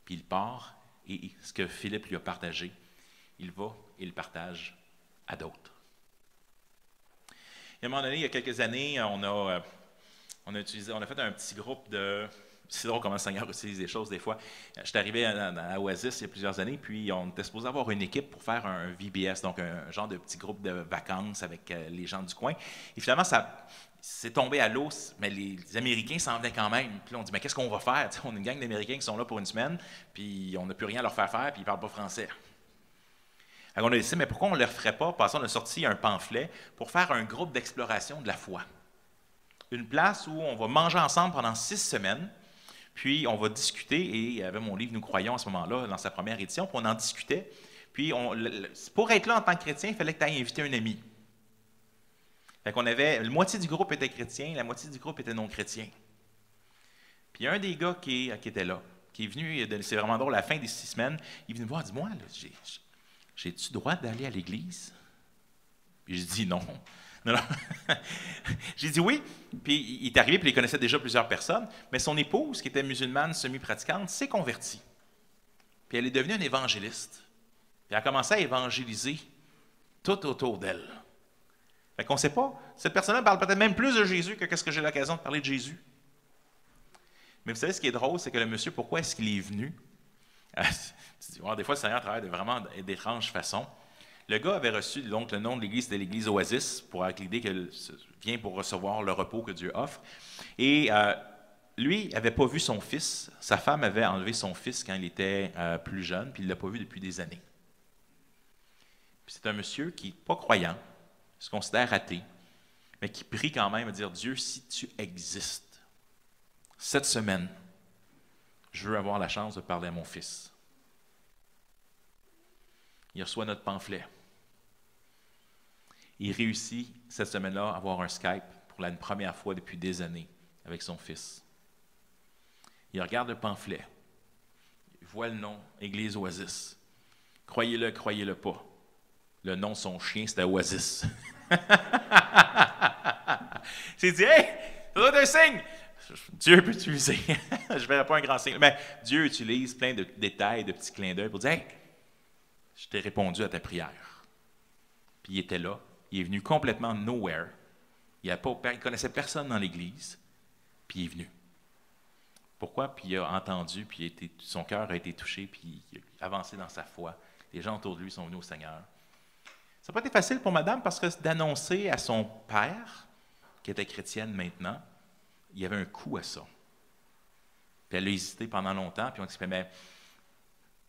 Puis il part, et ce que Philippe lui a partagé, il va et le partage à d'autres. Et à un moment donné, il y a quelques années, on a fait un petit groupe de... C'est drôle comment le Seigneur utilise des choses des fois. Je suis arrivé à Oasis il y a plusieurs années, puis on était supposé avoir une équipe pour faire un VBS, donc un genre de petit groupe de vacances avec les gens du coin. Et finalement, c'est tombé à l'eau, mais les Américains s'en venaient quand même. Puis là, on dit, mais qu'est-ce qu'on va faire? T'sais, on a une gang d'Américains qui sont là pour une semaine, puis on n'a plus rien à leur faire, puis ils ne parlent pas français. Alors on a décidé, mais pourquoi on ne leur ferait pas? Parce qu'on a sorti un pamphlet pour faire un groupe d'exploration de la foi. Une place où on va manger ensemble pendant 6 semaines, puis on va discuter, et il y avait mon livre « Nous croyons » à ce moment-là, dans sa première édition, puis on en discutait. Puis pour être là en tant que chrétien, il fallait que tu ailles inviter un ami. Fait qu'on avait, la moitié du groupe était chrétien, la moitié du groupe était non chrétien. Puis il y a un des gars qui était là, qui est venu, c'est vraiment drôle, à la fin des 6 semaines, il est venu me voir, dis-moi, j'ai-tu droit d'aller à l'église? Puis j'ai dit non. Non, non. J'ai dit oui. Puis il est arrivé, puis il connaissait déjà plusieurs personnes, mais son épouse, qui était musulmane semi-pratiquante, s'est convertie. Puis elle est devenue une évangéliste. Puis elle a commencé à évangéliser tout autour d'elle. Fait qu'on ne sait pas. Cette personne-là parle peut-être même plus de Jésus que qu'est-ce que j'ai l'occasion de parler de Jésus. Mais vous savez, ce qui est drôle, c'est que le monsieur, pourquoi est-ce qu'il est venu? Tu dis, des fois, le Seigneur travaille de vraiment d'étranges façons. Le gars avait reçu donc le nom de l'église, c'était l'église Oasis, avec l'idée qu'elle vient pour recevoir le repos que Dieu offre. Et lui n'avait pas vu son fils. Sa femme avait enlevé son fils quand il était plus jeune, puis il ne l'a pas vu depuis des années. Puis c'est un monsieur qui n'est pas croyant, se considère athée, mais qui prie quand même à dire, Dieu, si tu existes, cette semaine, je veux avoir la chance de parler à mon fils. Il reçoit notre pamphlet. Il réussit cette semaine-là à avoir un Skype pour la première fois depuis des années avec son fils. Il regarde le pamphlet. Il voit le nom, Église Oasis. Croyez-le, croyez-le pas. Le nom de son chien, c'était Oasis. J'ai dit, hey, ça doit être un signe. Dieu peut utiliser. Je ne verrai pas un grand signe. Mais Dieu utilise plein de détails, de petits clins d'œil pour dire, hey, je t'ai répondu à ta prière. Puis il était là. Il est venu complètement nowhere. Il ne connaissait personne dans l'Église. Puis il est venu. Pourquoi? Puis il a entendu, puis son cœur a été touché, puis il a avancé dans sa foi. Les gens autour de lui sont venus au Seigneur. Ça n'a pas été facile pour madame parce que d'annoncer à son père, qui était chrétienne maintenant, il y avait un coût à ça. Puis elle a hésité pendant longtemps, puis on dit, mais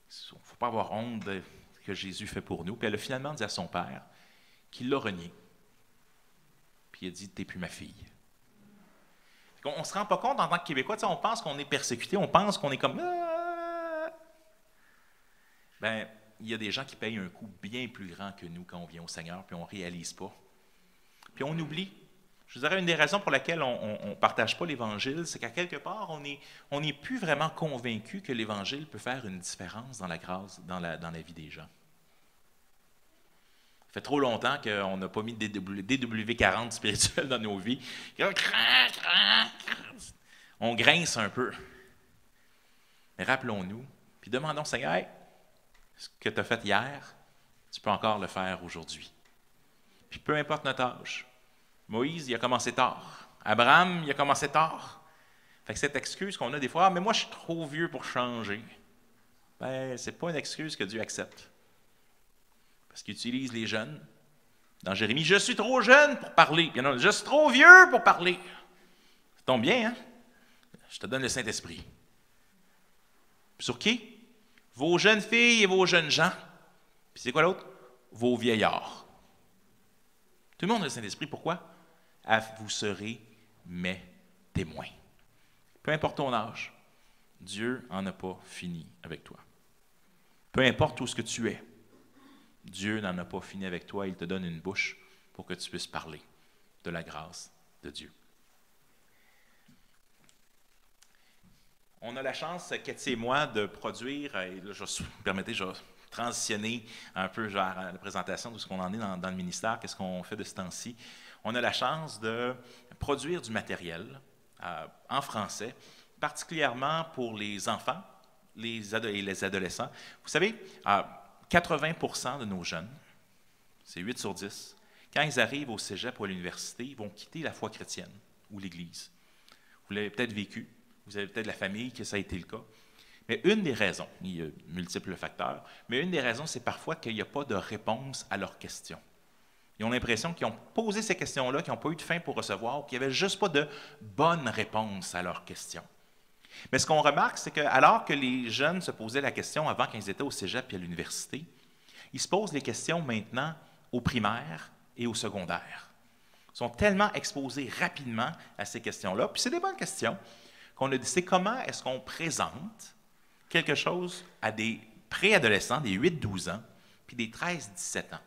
il ne faut pas avoir honte de ce que Jésus fait pour nous. Puis elle a finalement dit à son père qu'il l'a renié. Puis il a dit, t'es plus ma fille. On ne se rend pas compte en tant que Québécois, on pense qu'on est persécuté, on pense qu'on est comme... Bien, il y a des gens qui payent un coût bien plus grand que nous quand on vient au Seigneur, puis on ne réalise pas. Puis on oublie. Je vous dirais, une des raisons pour laquelle on ne partage pas l'Évangile, c'est qu'à quelque part, on n'est plus vraiment convaincu que l'Évangile peut faire une différence dans la grâce, dans la vie des gens. Ça fait trop longtemps qu'on n'a pas mis de DW40 spirituel dans nos vies. On grince un peu. Mais rappelons-nous, puis demandons, Seigneur, hey, ce que tu as fait hier, tu peux encore le faire aujourd'hui. Puis peu importe notre âge. Moïse, il a commencé tard. Abraham, il a commencé tard. Fait que cette excuse qu'on a des fois, mais moi je suis trop vieux pour changer. Ben, c'est pas une excuse que Dieu accepte. Parce qu'il utilise les jeunes. Dans Jérémie, je suis trop jeune pour parler. Puis non, je suis trop vieux pour parler. Ça tombe bien, hein? Je te donne le Saint-Esprit. Puis sur qui? Vos jeunes filles et vos jeunes gens. Puis c'est quoi l'autre? Vos vieillards. Tout le monde a le Saint-Esprit. Pourquoi? Vous serez mes témoins. Peu importe ton âge, Dieu n'en a pas fini avec toi. Peu importe où ce que tu es, Dieu n'en a pas fini avec toi. Il te donne une bouche pour que tu puisses parler de la grâce de Dieu. On a la chance, Cathy et moi, de produire, et là, permettez, je vais transitionner un peu vers la présentation de ce qu'on en est dans le ministère, qu'est-ce qu'on fait de ce temps-ci. On a la chance de produire du matériel en français, particulièrement pour les enfants et les adolescents. Vous savez, 80% de nos jeunes, c'est 8 sur 10, quand ils arrivent au cégep ou à l'université, ils vont quitter la foi chrétienne ou l'Église. Vous l'avez peut-être vécu, vous avez peut-être la famille que ça a été le cas. Mais une des raisons, il y a multiples facteurs, mais une des raisons, c'est parfois qu'il n'y a pas de réponse à leurs questions. Ils ont l'impression qu'ils ont posé ces questions-là, qu'ils n'ont pas eu de fin pour recevoir, ou qu'il n'y avait juste pas de bonne réponse à leurs questions. Mais ce qu'on remarque, c'est qu'alors que les jeunes se posaient la question avant qu'ils étaient au cégep et à l'université, ils se posent les questions maintenant au primaire et au secondaire. Ils sont tellement exposés rapidement à ces questions-là, puis c'est des bonnes questions, qu'on a dit, c'est comment est-ce qu'on présente quelque chose à des préadolescents, des 8-12 ans, puis des 13-17 ans.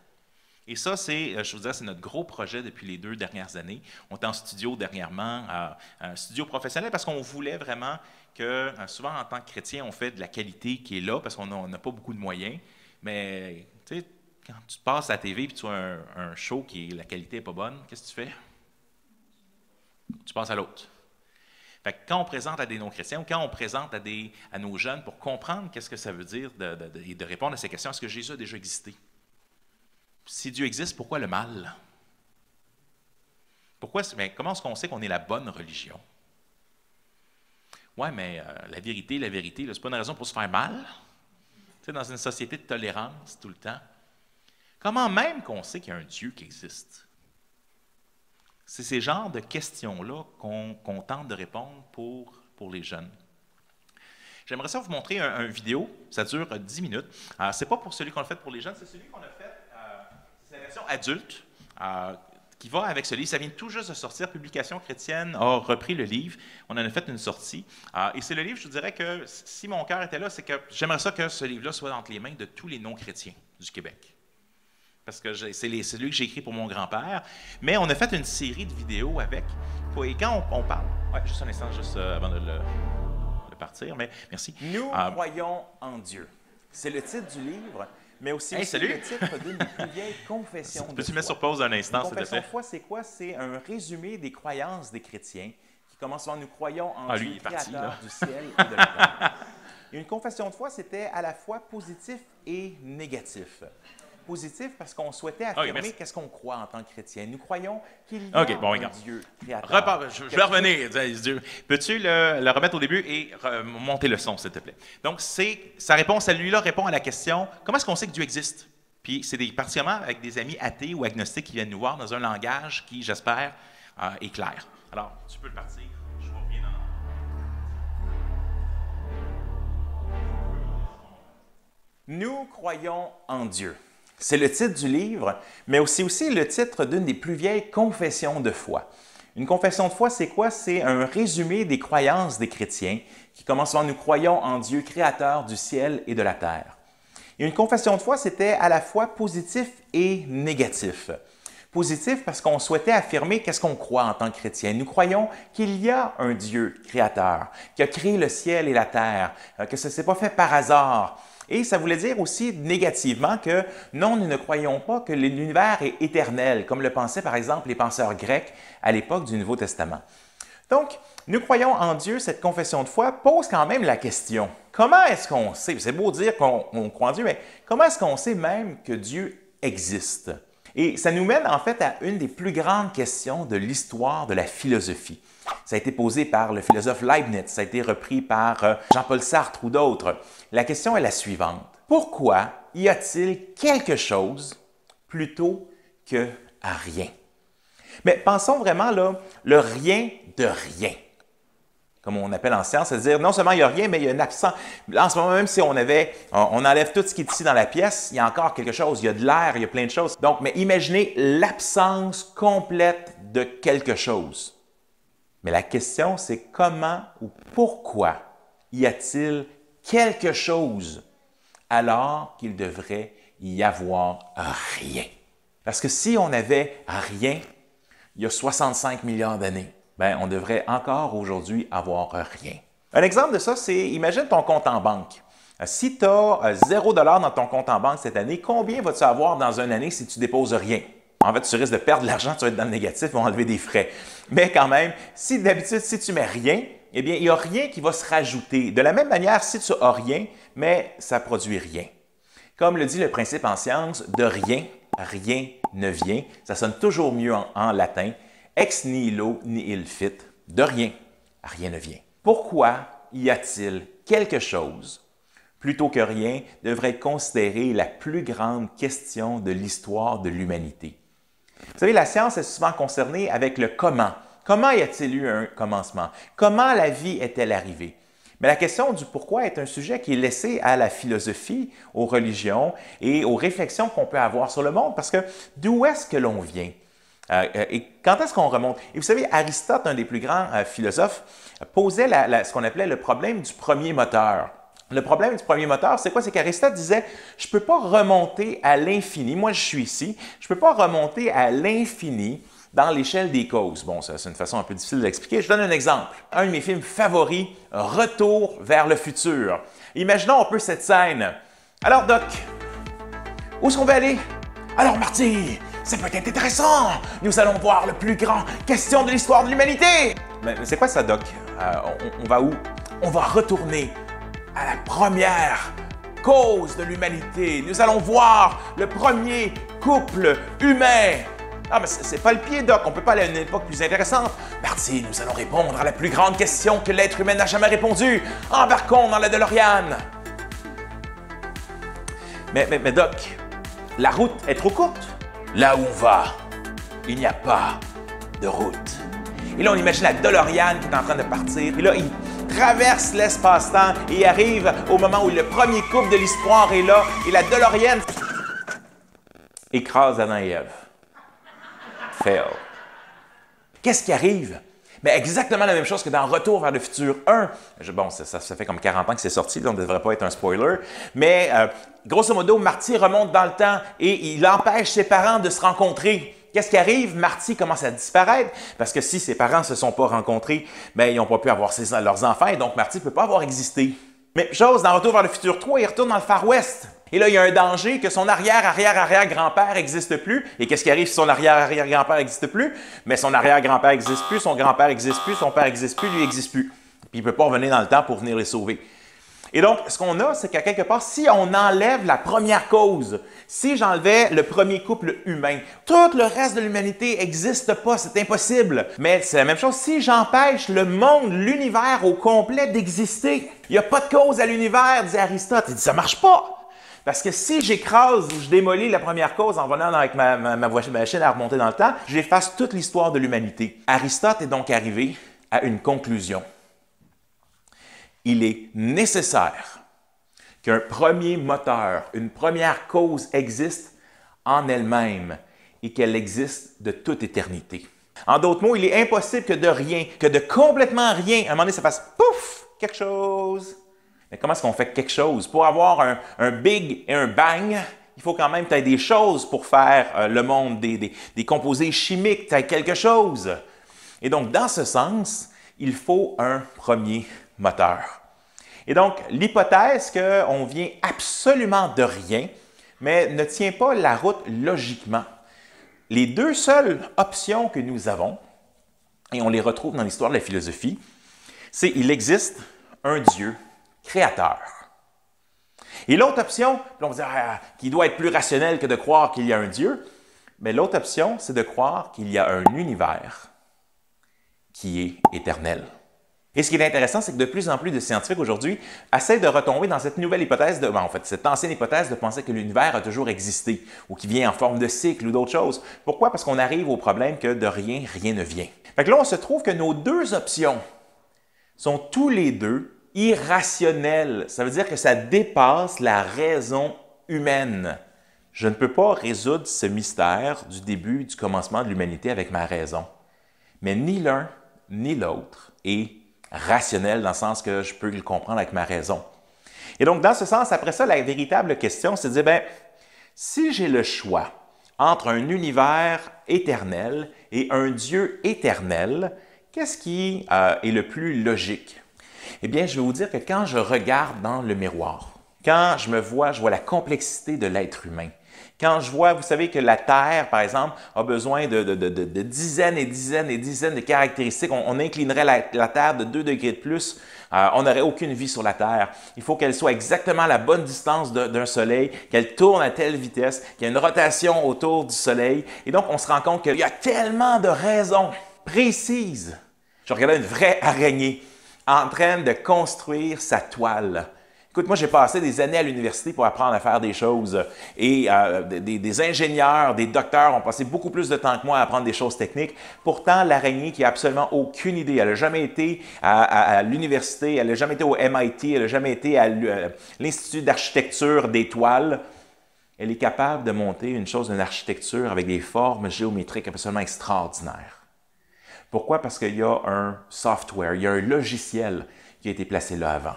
Et ça, je vous dirais, c'est notre gros projet depuis les 2 dernières années. On est en studio dernièrement, un studio professionnel, parce qu'on voulait vraiment que, souvent en tant que chrétien, on fait de la qualité qui est là, parce qu'on n'a pas beaucoup de moyens. Mais, tu sais, quand tu passes à la TV et tu as un show la qualité n'est pas bonne, qu'est-ce que tu fais? Tu passes à l'autre. Fait que quand on présente à des non-chrétiens ou quand on présente à nos jeunes pour comprendre qu'est-ce que ça veut dire et de répondre à ces questions, est-ce que Jésus a déjà existé? Si Dieu existe, pourquoi le mal? Comment est-ce qu'on sait qu'on est la bonne religion? Oui, mais la vérité, ce n'est pas une raison pour se faire mal. Tu sais, dans une société de tolérance tout le temps. Comment même qu'on sait qu'il y a un Dieu qui existe? C'est ces genres de questions-là qu'on tente de répondre pour les jeunes. J'aimerais ça vous montrer une vidéo, ça dure 10 minutes. Ce n'est pas pour celui qu'on a fait pour les jeunes, c'est celui qu'on a fait, c'est la version adulte, qui va avec ce livre. Ça vient tout juste de sortir, Publication chrétienne a repris le livre, on en a fait une sortie. Et c'est le livre, je vous dirais que si mon cœur était là, c'est que j'aimerais ça que ce livre-là soit entre les mains de tous les non-chrétiens du Québec. Parce que c'est celui que j'ai écrit pour mon grand-père. Mais on a fait une série de vidéos avec. Et quand on parle... Oui, juste un instant, juste avant de le partir, mais merci. Nous croyons en Dieu. C'est le titre du livre, mais aussi, le titre d'une des plus vieilles confessions de foi. Peux-tu mettre sur pause un instant, s'il te plaît? Confession de foi, c'est quoi? C'est un résumé des croyances des chrétiens qui commence par « Nous croyons en Dieu, créateur du ciel et de la terre ». Une confession de foi, c'était à la fois positif et négatif. Positif parce qu'on souhaitait affirmer qu'est-ce qu'on croit en tant que chrétien. Nous croyons qu'il y a un Dieu créateur. Je vais revenir. Peux-tu le remettre au début et monter le son, s'il te plaît? Donc, sa réponse à lui-là répond à la question « Comment est-ce qu'on sait que Dieu existe? » Puis, c'est particulièrement avec des amis athées ou agnostiques qui viennent nous voir dans un langage qui, j'espère, est clair. Alors, tu peux le partir. Je reviens dans... Nous croyons en Dieu. C'est le titre du livre, mais aussi le titre d'une des plus vieilles confessions de foi. Une confession de foi, c'est quoi? C'est un résumé des croyances des chrétiens qui commence par « Nous croyons en Dieu, créateur du ciel et de la terre ». Et une confession de foi, c'était à la fois positif et négatif. Positif parce qu'on souhaitait affirmer qu'est-ce qu'on croit en tant que chrétien. Nous croyons qu'il y a un Dieu créateur, qui a créé le ciel et la terre, que ce ne s'est pas fait par hasard. Et ça voulait dire aussi négativement que non, nous ne croyons pas que l'univers est éternel, comme le pensaient par exemple les penseurs grecs à l'époque du Nouveau Testament. Donc, nous croyons en Dieu, cette confession de foi pose quand même la question. Comment est-ce qu'on sait, c'est beau dire qu'on croit en Dieu, mais comment est-ce qu'on sait même que Dieu existe? Et ça nous mène en fait à une des plus grandes questions de l'histoire de la philosophie. Ça a été posé par le philosophe Leibniz, ça a été repris par Jean-Paul Sartre ou d'autres. La question est la suivante. Pourquoi y a-t-il quelque chose plutôt que rien? Mais pensons vraiment là, le rien de rien, comme on appelle en science, c'est-à-dire non seulement il n'y a rien, mais il y a une absence. En ce moment, même si on enlève tout ce qui est ici dans la pièce, il y a encore quelque chose, il y a de l'air, il y a plein de choses. Donc, mais imaginez l'absence complète de quelque chose. Mais la question, c'est comment ou pourquoi y a-t-il quelque chose alors qu'il devrait y avoir rien? Parce que si on n'avait rien, il y a 65 milliards d'années, on devrait encore aujourd'hui avoir rien. Un exemple de ça, c'est, imagine ton compte en banque. Si tu as 0 $ dans ton compte en banque cette année, combien vas-tu avoir dans une année si tu déposes rien? En fait, tu risques de perdre de l'argent, tu vas être dans le négatif, ils vont enlever des frais. Mais quand même, si d'habitude, si tu mets rien, eh bien, il n'y a rien qui va se rajouter. De la même manière, si tu as rien, mais ça ne produit rien. Comme le dit le principe en science, de rien, rien ne vient. Ça sonne toujours mieux en latin. Ex nihilo nihil fit. De rien, rien ne vient. Pourquoi y a-t-il quelque chose plutôt que rien devrait être considéré la plus grande question de l'histoire de l'humanité? Vous savez, la science est souvent concernée avec le comment. Comment y a-t-il eu un commencement? Comment la vie est-elle arrivée? Mais la question du pourquoi est un sujet qui est laissé à la philosophie, aux religions et aux réflexions qu'on peut avoir sur le monde, parce que d'où est-ce que l'on vient? Et quand est-ce qu'on remonte? Et vous savez, Aristote, un des plus grands philosophes, posait ce qu'on appelait le problème du premier moteur. Le problème du premier moteur, c'est quoi? C'est qu'Aristote disait, je ne peux pas remonter à l'infini. Moi, je suis ici. Je ne peux pas remonter à l'infini dans l'échelle des causes. Bon, ça, c'est une façon un peu difficile de l'expliquer. Je donne un exemple. Un de mes films favoris, Retour vers le futur. Imaginons un peu cette scène. Alors, Doc, où est-ce qu'on va aller? Alors, Marty, ça peut être intéressant. Nous allons voir le plus grand question de l'histoire de l'humanité. Mais c'est quoi ça, Doc? On va où? On va retourner à la première cause de l'humanité. Nous allons voir le premier couple humain. Ah, mais c'est pas le pied, Doc. On peut pas aller à une époque plus intéressante. Marty, nous allons répondre à la plus grande question que l'être humain n'a jamais répondu. Embarquons dans la DeLorean. Mais Doc, la route est trop courte. Là où on va, il n'y a pas de route. Et là, on imagine la DeLorean qui est en train de partir. Et là, il traverse l'espace-temps et arrive au moment où le premier couple de l'histoire est là. Et la DeLorean écrase Adam et Ève. Fail. Qu'est-ce qui arrive? Mais exactement la même chose que dans Retour vers le futur 1. Bon, ça fait comme 40 ans que c'est sorti, donc ça ne devrait pas être un spoiler. Mais grosso modo, Marty remonte dans le temps et il empêche ses parents de se rencontrer. Qu'est-ce qui arrive? Marty commence à disparaître parce que si ses parents ne se sont pas rencontrés, bien, ils n'ont pas pu avoir leurs enfants et donc Marty ne peut pas avoir existé. Mais chose, dans Retour vers le futur 3, il retourne dans le Far West. Et là, il y a un danger que son arrière-arrière-arrière-grand-père n'existe plus. Et qu'est-ce qui arrive si son arrière-arrière-grand-père n'existe plus? Mais son arrière-grand-père n'existe plus, son grand-père n'existe plus, son père n'existe plus, lui n'existe plus. Puis il ne peut pas revenir dans le temps pour venir les sauver. Et donc, ce qu'on a, c'est qu'à quelque part, si on enlève la première cause, si j'enlevais le premier couple humain, tout le reste de l'humanité n'existe pas, c'est impossible. Mais c'est la même chose, si j'empêche le monde, l'univers au complet d'exister, il n'y a pas de cause à l'univers, dit Aristote. Il dit, ça ne marche pas. Parce que si j'écrase ou je démolis la première cause en venant avec ma machine à remonter dans le temps, j'efface toute l'histoire de l'humanité. Aristote est donc arrivé à une conclusion. Il est nécessaire qu'un premier moteur, une première cause existe en elle-même et qu'elle existe de toute éternité. En d'autres mots, il est impossible que de rien, que de complètement rien, à un moment donné, ça fasse pouf, quelque chose. Mais comment est-ce qu'on fait quelque chose? Pour avoir un big et un bang, il faut quand même que tu aies des choses pour faire le monde, des composés chimiques, tu as quelque chose. Et donc, dans ce sens, il faut un premier moteur. Et donc, l'hypothèse qu'on vient absolument de rien, mais ne tient pas la route logiquement. Les deux seules options que nous avons, et on les retrouve dans l'histoire de la philosophie, c'est qu'il existe un Dieu créateur. Et l'autre option, on va dire qu'il doit être plus rationnel que de croire qu'il y a un Dieu, mais l'autre option, c'est de croire qu'il y a un univers qui est éternel. Et ce qui est intéressant, c'est que de plus en plus de scientifiques aujourd'hui essaient de retomber dans cette nouvelle hypothèse, cette ancienne hypothèse de penser que l'univers a toujours existé ou qu'il vient en forme de cycle ou d'autres choses. Pourquoi? Parce qu'on arrive au problème que de rien, rien ne vient. Fait que là, on se trouve que nos deux options sont tous les deux irrationnelles. Ça veut dire que ça dépasse la raison humaine. Je ne peux pas résoudre ce mystère du début, du commencement de l'humanité avec ma raison. Mais ni l'un ni l'autre est rationnel dans le sens que je peux le comprendre avec ma raison. Et donc, dans ce sens, après ça, la véritable question, c'est de dire, bien, si j'ai le choix entre un univers éternel et un Dieu éternel, qu'est-ce qui est le plus logique? Eh bien, je vais vous dire que quand je regarde dans le miroir, quand je vois la complexité de l'être humain. Quand je vois, vous savez que la Terre, par exemple, a besoin de dizaines et dizaines et dizaines de caractéristiques. On inclinerait la Terre de 2 degrés de plus, on n'aurait aucune vie sur la Terre. Il faut qu'elle soit exactement à la bonne distance d'un Soleil, qu'elle tourne à telle vitesse, qu'il y ait une rotation autour du Soleil. Et donc, on se rend compte qu'il y a tellement de raisons précises. Je regardais une vraie araignée en train de construire sa toile. Écoute, moi, j'ai passé des années à l'université pour apprendre à faire des choses et des ingénieurs, des docteurs ont passé beaucoup plus de temps que moi à apprendre des choses techniques. Pourtant, l'araignée qui n'a absolument aucune idée, elle n'a jamais été à l'université, elle n'a jamais été au MIT, elle n'a jamais été à l'Institut d'architecture des toiles, elle est capable de monter une chose d'une architecture avec des formes géométriques absolument extraordinaires. Pourquoi? Parce qu'il y a un software, il y a un logiciel qui a été placé là avant.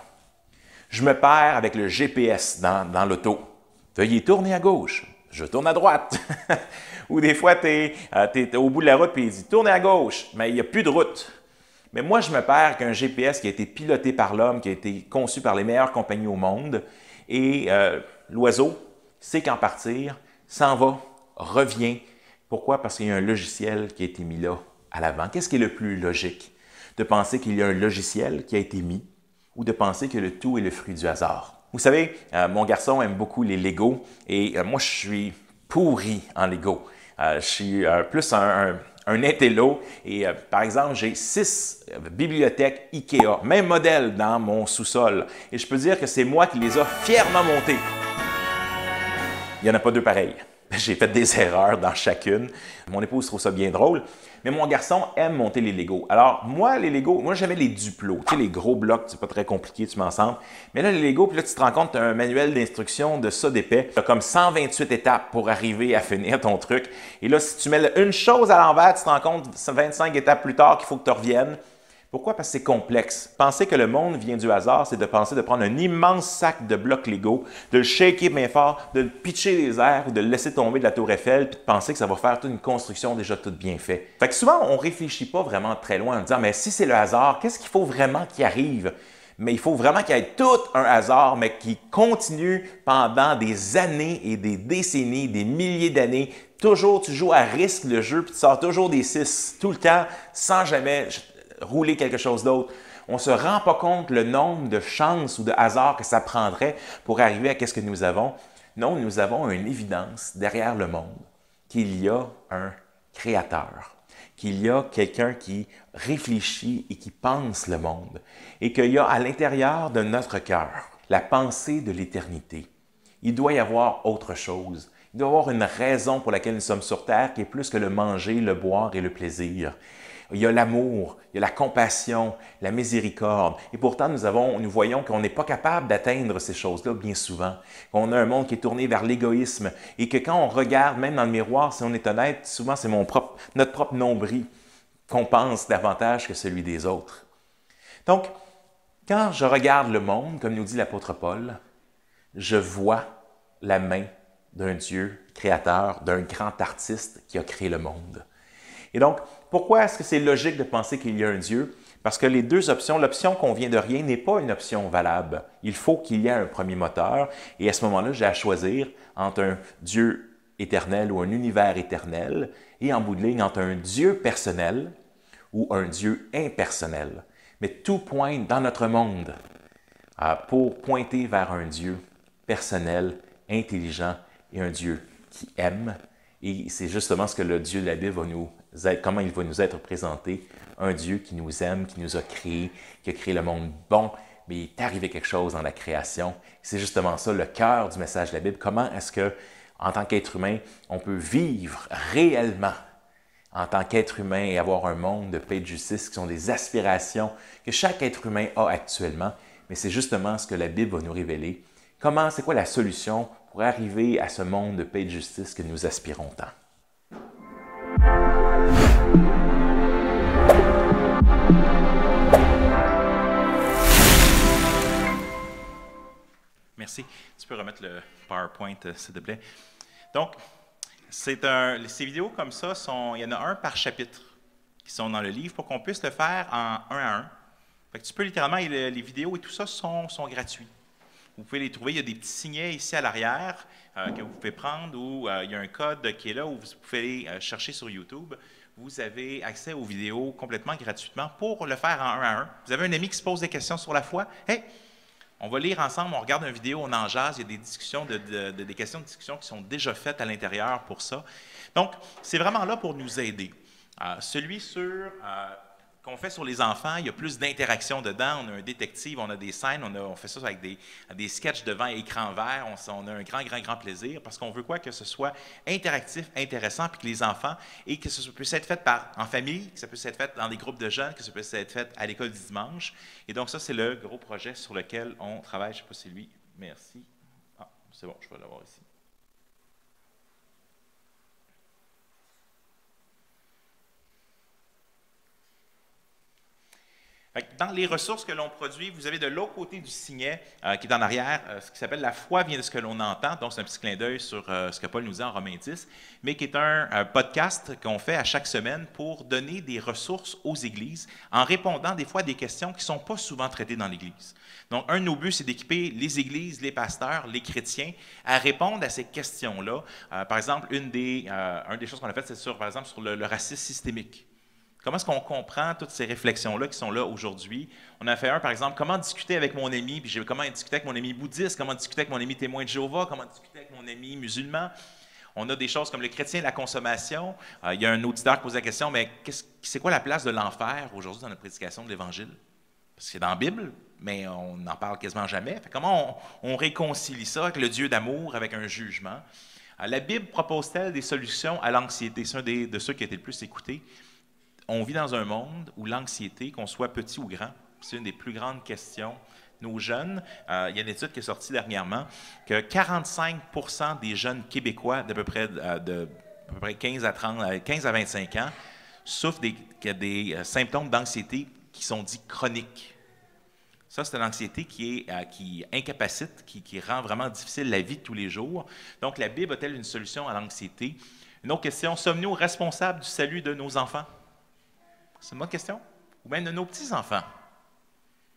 Je me perds avec le GPS dans l'auto. Veuillez tourner à gauche. Je tourne à droite. Ou des fois, tu es au bout de la route et il dit « Tournez à gauche », mais il n'y a plus de route. Mais moi, je me perds qu'un GPS qui a été piloté par l'homme, qui a été conçu par les meilleures compagnies au monde, et l'oiseau sait quand partir, s'en va, revient. Pourquoi? Parce qu'il y a un logiciel qui a été mis là à l'avant. Qu'est-ce qui est le plus logique? De penser qu'il y a un logiciel qui a été mis ou de penser que le tout est le fruit du hasard? Vous savez, mon garçon aime beaucoup les Legos et moi, je suis pourri en Lego. Je suis plus un intello et par exemple, j'ai 6 bibliothèques IKEA, même modèle dans mon sous-sol. Et je peux dire que c'est moi qui les a fièrement montées. Il n'y en a pas 2 pareils. J'ai fait des erreurs dans chacune. Mon épouse trouve ça bien drôle. Mais mon garçon aime monter les Legos. Alors, moi, les Legos, moi, j'aimais les duplos. Tu sais, les gros blocs, c'est pas très compliqué, tu mets ensemble. Mais là, les Legos, puis là, tu te rends compte, tu as un manuel d'instruction de ça d'épais. Tu as comme 128 étapes pour arriver à finir ton truc. Et là, si tu mets une chose à l'envers, tu te rends compte 25 étapes plus tard qu'il faut que tu reviennes. Pourquoi? Parce que c'est complexe. Penser que le monde vient du hasard, c'est de penser de prendre un immense sac de blocs Lego, de le shaker bien fort, de le pitcher des airs ou de le laisser tomber de la tour Eiffel, puis de penser que ça va faire toute une construction déjà toute bien faite. Fait que souvent, on ne réfléchit pas vraiment très loin en disant « mais si c'est le hasard, qu'est-ce qu'il faut vraiment qu'il arrive? » Mais il faut vraiment qu'il y ait tout un hasard, mais qui continue pendant des années et des décennies, des milliers d'années. Toujours, tu joues à risque le jeu, puis tu sors toujours des 6 tout le temps, sans jamais rouler quelque chose d'autre. On ne se rend pas compte le nombre de chances ou de hasards que ça prendrait pour arriver à ce que nous avons. Non, nous avons une évidence derrière le monde qu'il y a un créateur, qu'il y a quelqu'un qui réfléchit et qui pense le monde et qu'il y a à l'intérieur de notre cœur la pensée de l'éternité. Il doit y avoir autre chose. Il doit y avoir une raison pour laquelle nous sommes sur terre qui est plus que le manger, le boire et le plaisir. Il y a l'amour, il y a la compassion, la miséricorde. Et pourtant, nous voyons qu'on n'est pas capable d'atteindre ces choses-là bien souvent. Qu'on a un monde qui est tourné vers l'égoïsme et que quand on regarde, même dans le miroir, si on est honnête, souvent c'est notre propre nombril qu'on pense davantage que celui des autres. Donc, quand je regarde le monde, comme nous dit l'apôtre Paul, je vois la main d'un Dieu créateur, d'un grand artiste qui a créé le monde. Et donc, pourquoi est-ce que c'est logique de penser qu'il y a un Dieu? Parce que les 2 options, l'option qu'on vient de rien n'est pas une option valable. Il faut qu'il y ait un premier moteur. Et à ce moment-là, j'ai à choisir entre un Dieu éternel ou un univers éternel et en bout de ligne, entre un Dieu personnel ou un Dieu impersonnel. Mais tout pointe dans notre monde pour pointer vers un Dieu personnel, intelligent et un Dieu qui aime. Et c'est justement ce que le Dieu de la Bible va comment il va nous être présenté. Un Dieu qui nous aime, qui nous a créés, qui a créé le monde bon, mais il est arrivé quelque chose dans la création. C'est justement ça, le cœur du message de la Bible. Comment est-ce que, en tant qu'être humain, on peut vivre réellement en tant qu'être humain et avoir un monde de paix et de justice qui sont des aspirations que chaque être humain a actuellement. Mais c'est justement ce que la Bible va nous révéler. C'est quoi la solution pour arriver à ce monde de paix et de justice que nous aspirons tant? Merci. Tu peux remettre le PowerPoint, s'il te plaît. Donc, ces vidéos comme ça, il y en a un par chapitre qui sont dans le livre pour qu'on puisse le faire en 1 à 1. Fait que tu peux littéralement, les vidéos et tout ça sont gratuits. Vous pouvez les trouver, il y a des petits signets ici à l'arrière que vous pouvez prendre ou il y a un code qui est là où vous pouvez aller chercher sur YouTube. Vous avez accès aux vidéos complètement gratuitement pour le faire en 1 à 1. Vous avez un ami qui se pose des questions sur la foi. Hey, on va lire ensemble, on regarde une vidéo, on en jase, il y a des discussions, des questions de discussion qui sont déjà faites à l'intérieur pour ça. Donc, c'est vraiment là pour nous aider. Celui qu'on fait sur les enfants, il y a plus d'interaction dedans. On a un détective, on a des scènes, on fait ça avec des sketchs devant écran vert. On a un grand plaisir parce qu'on veut quoi? Que ce soit interactif, intéressant, puis que les enfants, et que ça puisse être fait en famille, que ça puisse être fait dans des groupes de jeunes, que ça puisse être fait à l'école du dimanche. Et donc ça, c'est le gros projet sur lequel on travaille. Je ne sais pas si c'est lui. Merci. Ah, c'est bon, je vais l'avoir ici. Fait que dans les ressources que l'on produit, vous avez de l'autre côté du signet, qui est en arrière, ce qui s'appelle « La foi vient de ce que l'on entend ». Donc, c'est un petit clin d'œil sur ce que Paul nous dit en Romains 10, mais qui est un podcast qu'on fait à chaque semaine pour donner des ressources aux églises en répondant des fois à des questions qui ne sont pas souvent traitées dans l'Église. Donc, un de nos buts, c'est d'équiper les églises, les pasteurs, les chrétiens à répondre à ces questions-là. Par exemple, une des choses qu'on a faites, c'est par exemple sur le racisme systémique. Comment est-ce qu'on comprend toutes ces réflexions-là qui sont là aujourd'hui? On a fait un, par exemple, comment discuter avec mon ami, puis comment discuter avec mon ami bouddhiste, comment discuter avec mon ami témoin de Jéhovah, comment discuter avec mon ami musulman. On a des choses comme le chrétien et la consommation. Il y a un auditeur qui pose la question, mais c'est quoi la place de l'enfer aujourd'hui dans la prédication de l'Évangile? Parce que c'est dans la Bible, mais on n'en parle quasiment jamais. Fait comment on réconcilie ça avec le Dieu d'amour, avec un jugement? La Bible propose-t-elle des solutions à l'anxiété? C'est un de ceux qui a été le plus écoutés. On vit dans un monde où l'anxiété, qu'on soit petit ou grand, c'est une des plus grandes questions. Nos jeunes, il y a une étude qui est sortie dernièrement, que 45% des jeunes Québécois d'à peu près 15 à 25 ans souffrent des symptômes d'anxiété qui sont dits chroniques. Ça, c'est une anxiété qui incapacite, qui rend vraiment difficile la vie de tous les jours. Donc, la Bible a-t-elle une solution à l'anxiété? Une autre question, sommes-nous responsables du salut de nos enfants? C'est une bonne question. Ou même de nos petits-enfants.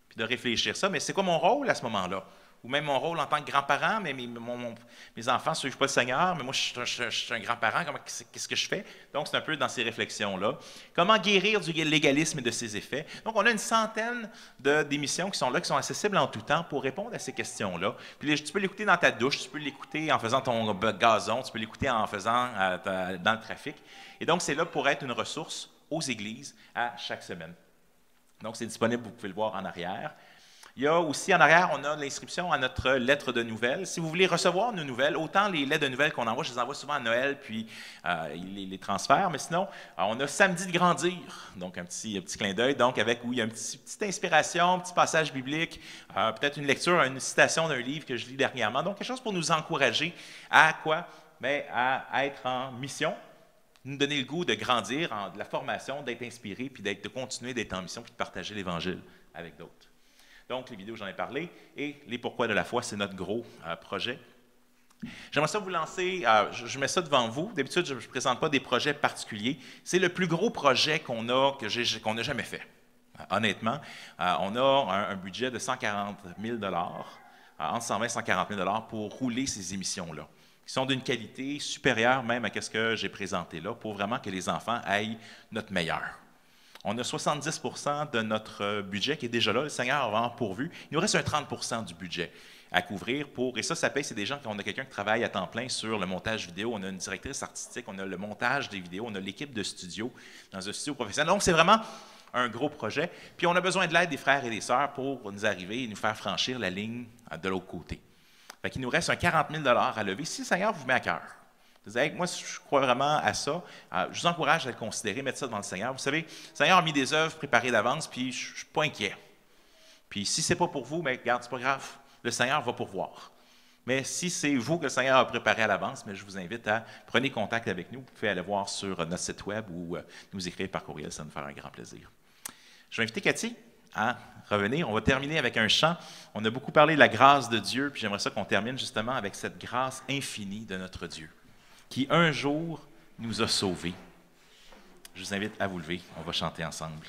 Puis de réfléchir ça, mais c'est quoi mon rôle à ce moment-là? Ou même mon rôle en tant que grand-parent, mais mes enfants ne suivent pas le Seigneur, mais moi je suis un grand-parent, qu'est-ce que je fais? Donc c'est un peu dans ces réflexions-là. Comment guérir du légalisme et de ses effets? Donc on a une centaine d'émissions qui sont là, qui sont accessibles en tout temps pour répondre à ces questions-là. Puis tu peux l'écouter dans ta douche, tu peux l'écouter en faisant ton gazon, tu peux l'écouter en faisant dans le trafic. Et donc c'est là pour être une ressource aux églises à chaque semaine. Donc, c'est disponible, vous pouvez le voir en arrière. Il y a aussi en arrière, on a l'inscription à notre lettre de nouvelles. Si vous voulez recevoir nos nouvelles, autant les lettres de nouvelles qu'on envoie, je les envoie souvent à Noël, puis les transferts, mais sinon, on a Samedi de grandir, donc un petit clin d'œil, donc où il y a une petite inspiration, un petit passage biblique, peut-être une lecture, une citation d'un livre que je lis dernièrement. Donc, quelque chose pour nous encourager à quoi? Bien, à être en mission, nous donner le goût de grandir, de la formation, d'être inspiré, puis de continuer d'être en mission, puis de partager l'Évangile avec d'autres. Donc, les vidéos, j'en ai parlé, et les pourquoi de la foi, c'est notre gros projet. J'aimerais ça vous lancer, je mets ça devant vous. D'habitude, je ne présente pas des projets particuliers. C'est le plus gros projet qu'on n'a jamais fait. Honnêtement, on a un budget de 140 000 entre 120 et 140 000 pour rouler ces émissions-là, qui sont d'une qualité supérieure même à ce que j'ai présenté là, pour vraiment que les enfants aient notre meilleur. On a 70 % de notre budget qui est déjà là, le Seigneur a vraiment pourvu. Il nous reste un 30 % du budget à couvrir et ça paye, c'est des gens, on a quelqu'un qui travaille à temps plein sur le montage vidéo, on a une directrice artistique, on a le montage des vidéos, on a l'équipe de studio, dans un studio professionnel. Donc, c'est vraiment un gros projet. Puis, on a besoin de l'aide des frères et des sœurs pour nous arriver et nous faire franchir la ligne de l'autre côté. Fait qu'il nous reste un 40 000 à lever, si le Seigneur vous met à cœur. Vous dites, hey, moi, je crois vraiment à ça. Je vous encourage à le considérer, mettre ça devant le Seigneur. Vous savez, le Seigneur a mis des œuvres préparées d'avance, puis je ne suis pas inquiet. Puis si ce n'est pas pour vous, bien, regarde, c'est pas grave. Le Seigneur va pourvoir. Mais si c'est vous que le Seigneur a préparé à l'avance, je vous invite à prendre contact avec nous. Vous pouvez aller voir sur notre site web ou nous écrire par courriel, ça va nous faire un grand plaisir. Je vais inviter Cathy à revenir. On va terminer avec un chant. On a beaucoup parlé de la grâce de Dieu, puis j'aimerais ça qu'on termine justement avec cette grâce infinie de notre Dieu, qui un jour nous a sauvés. Je vous invite à vous lever. On va chanter ensemble.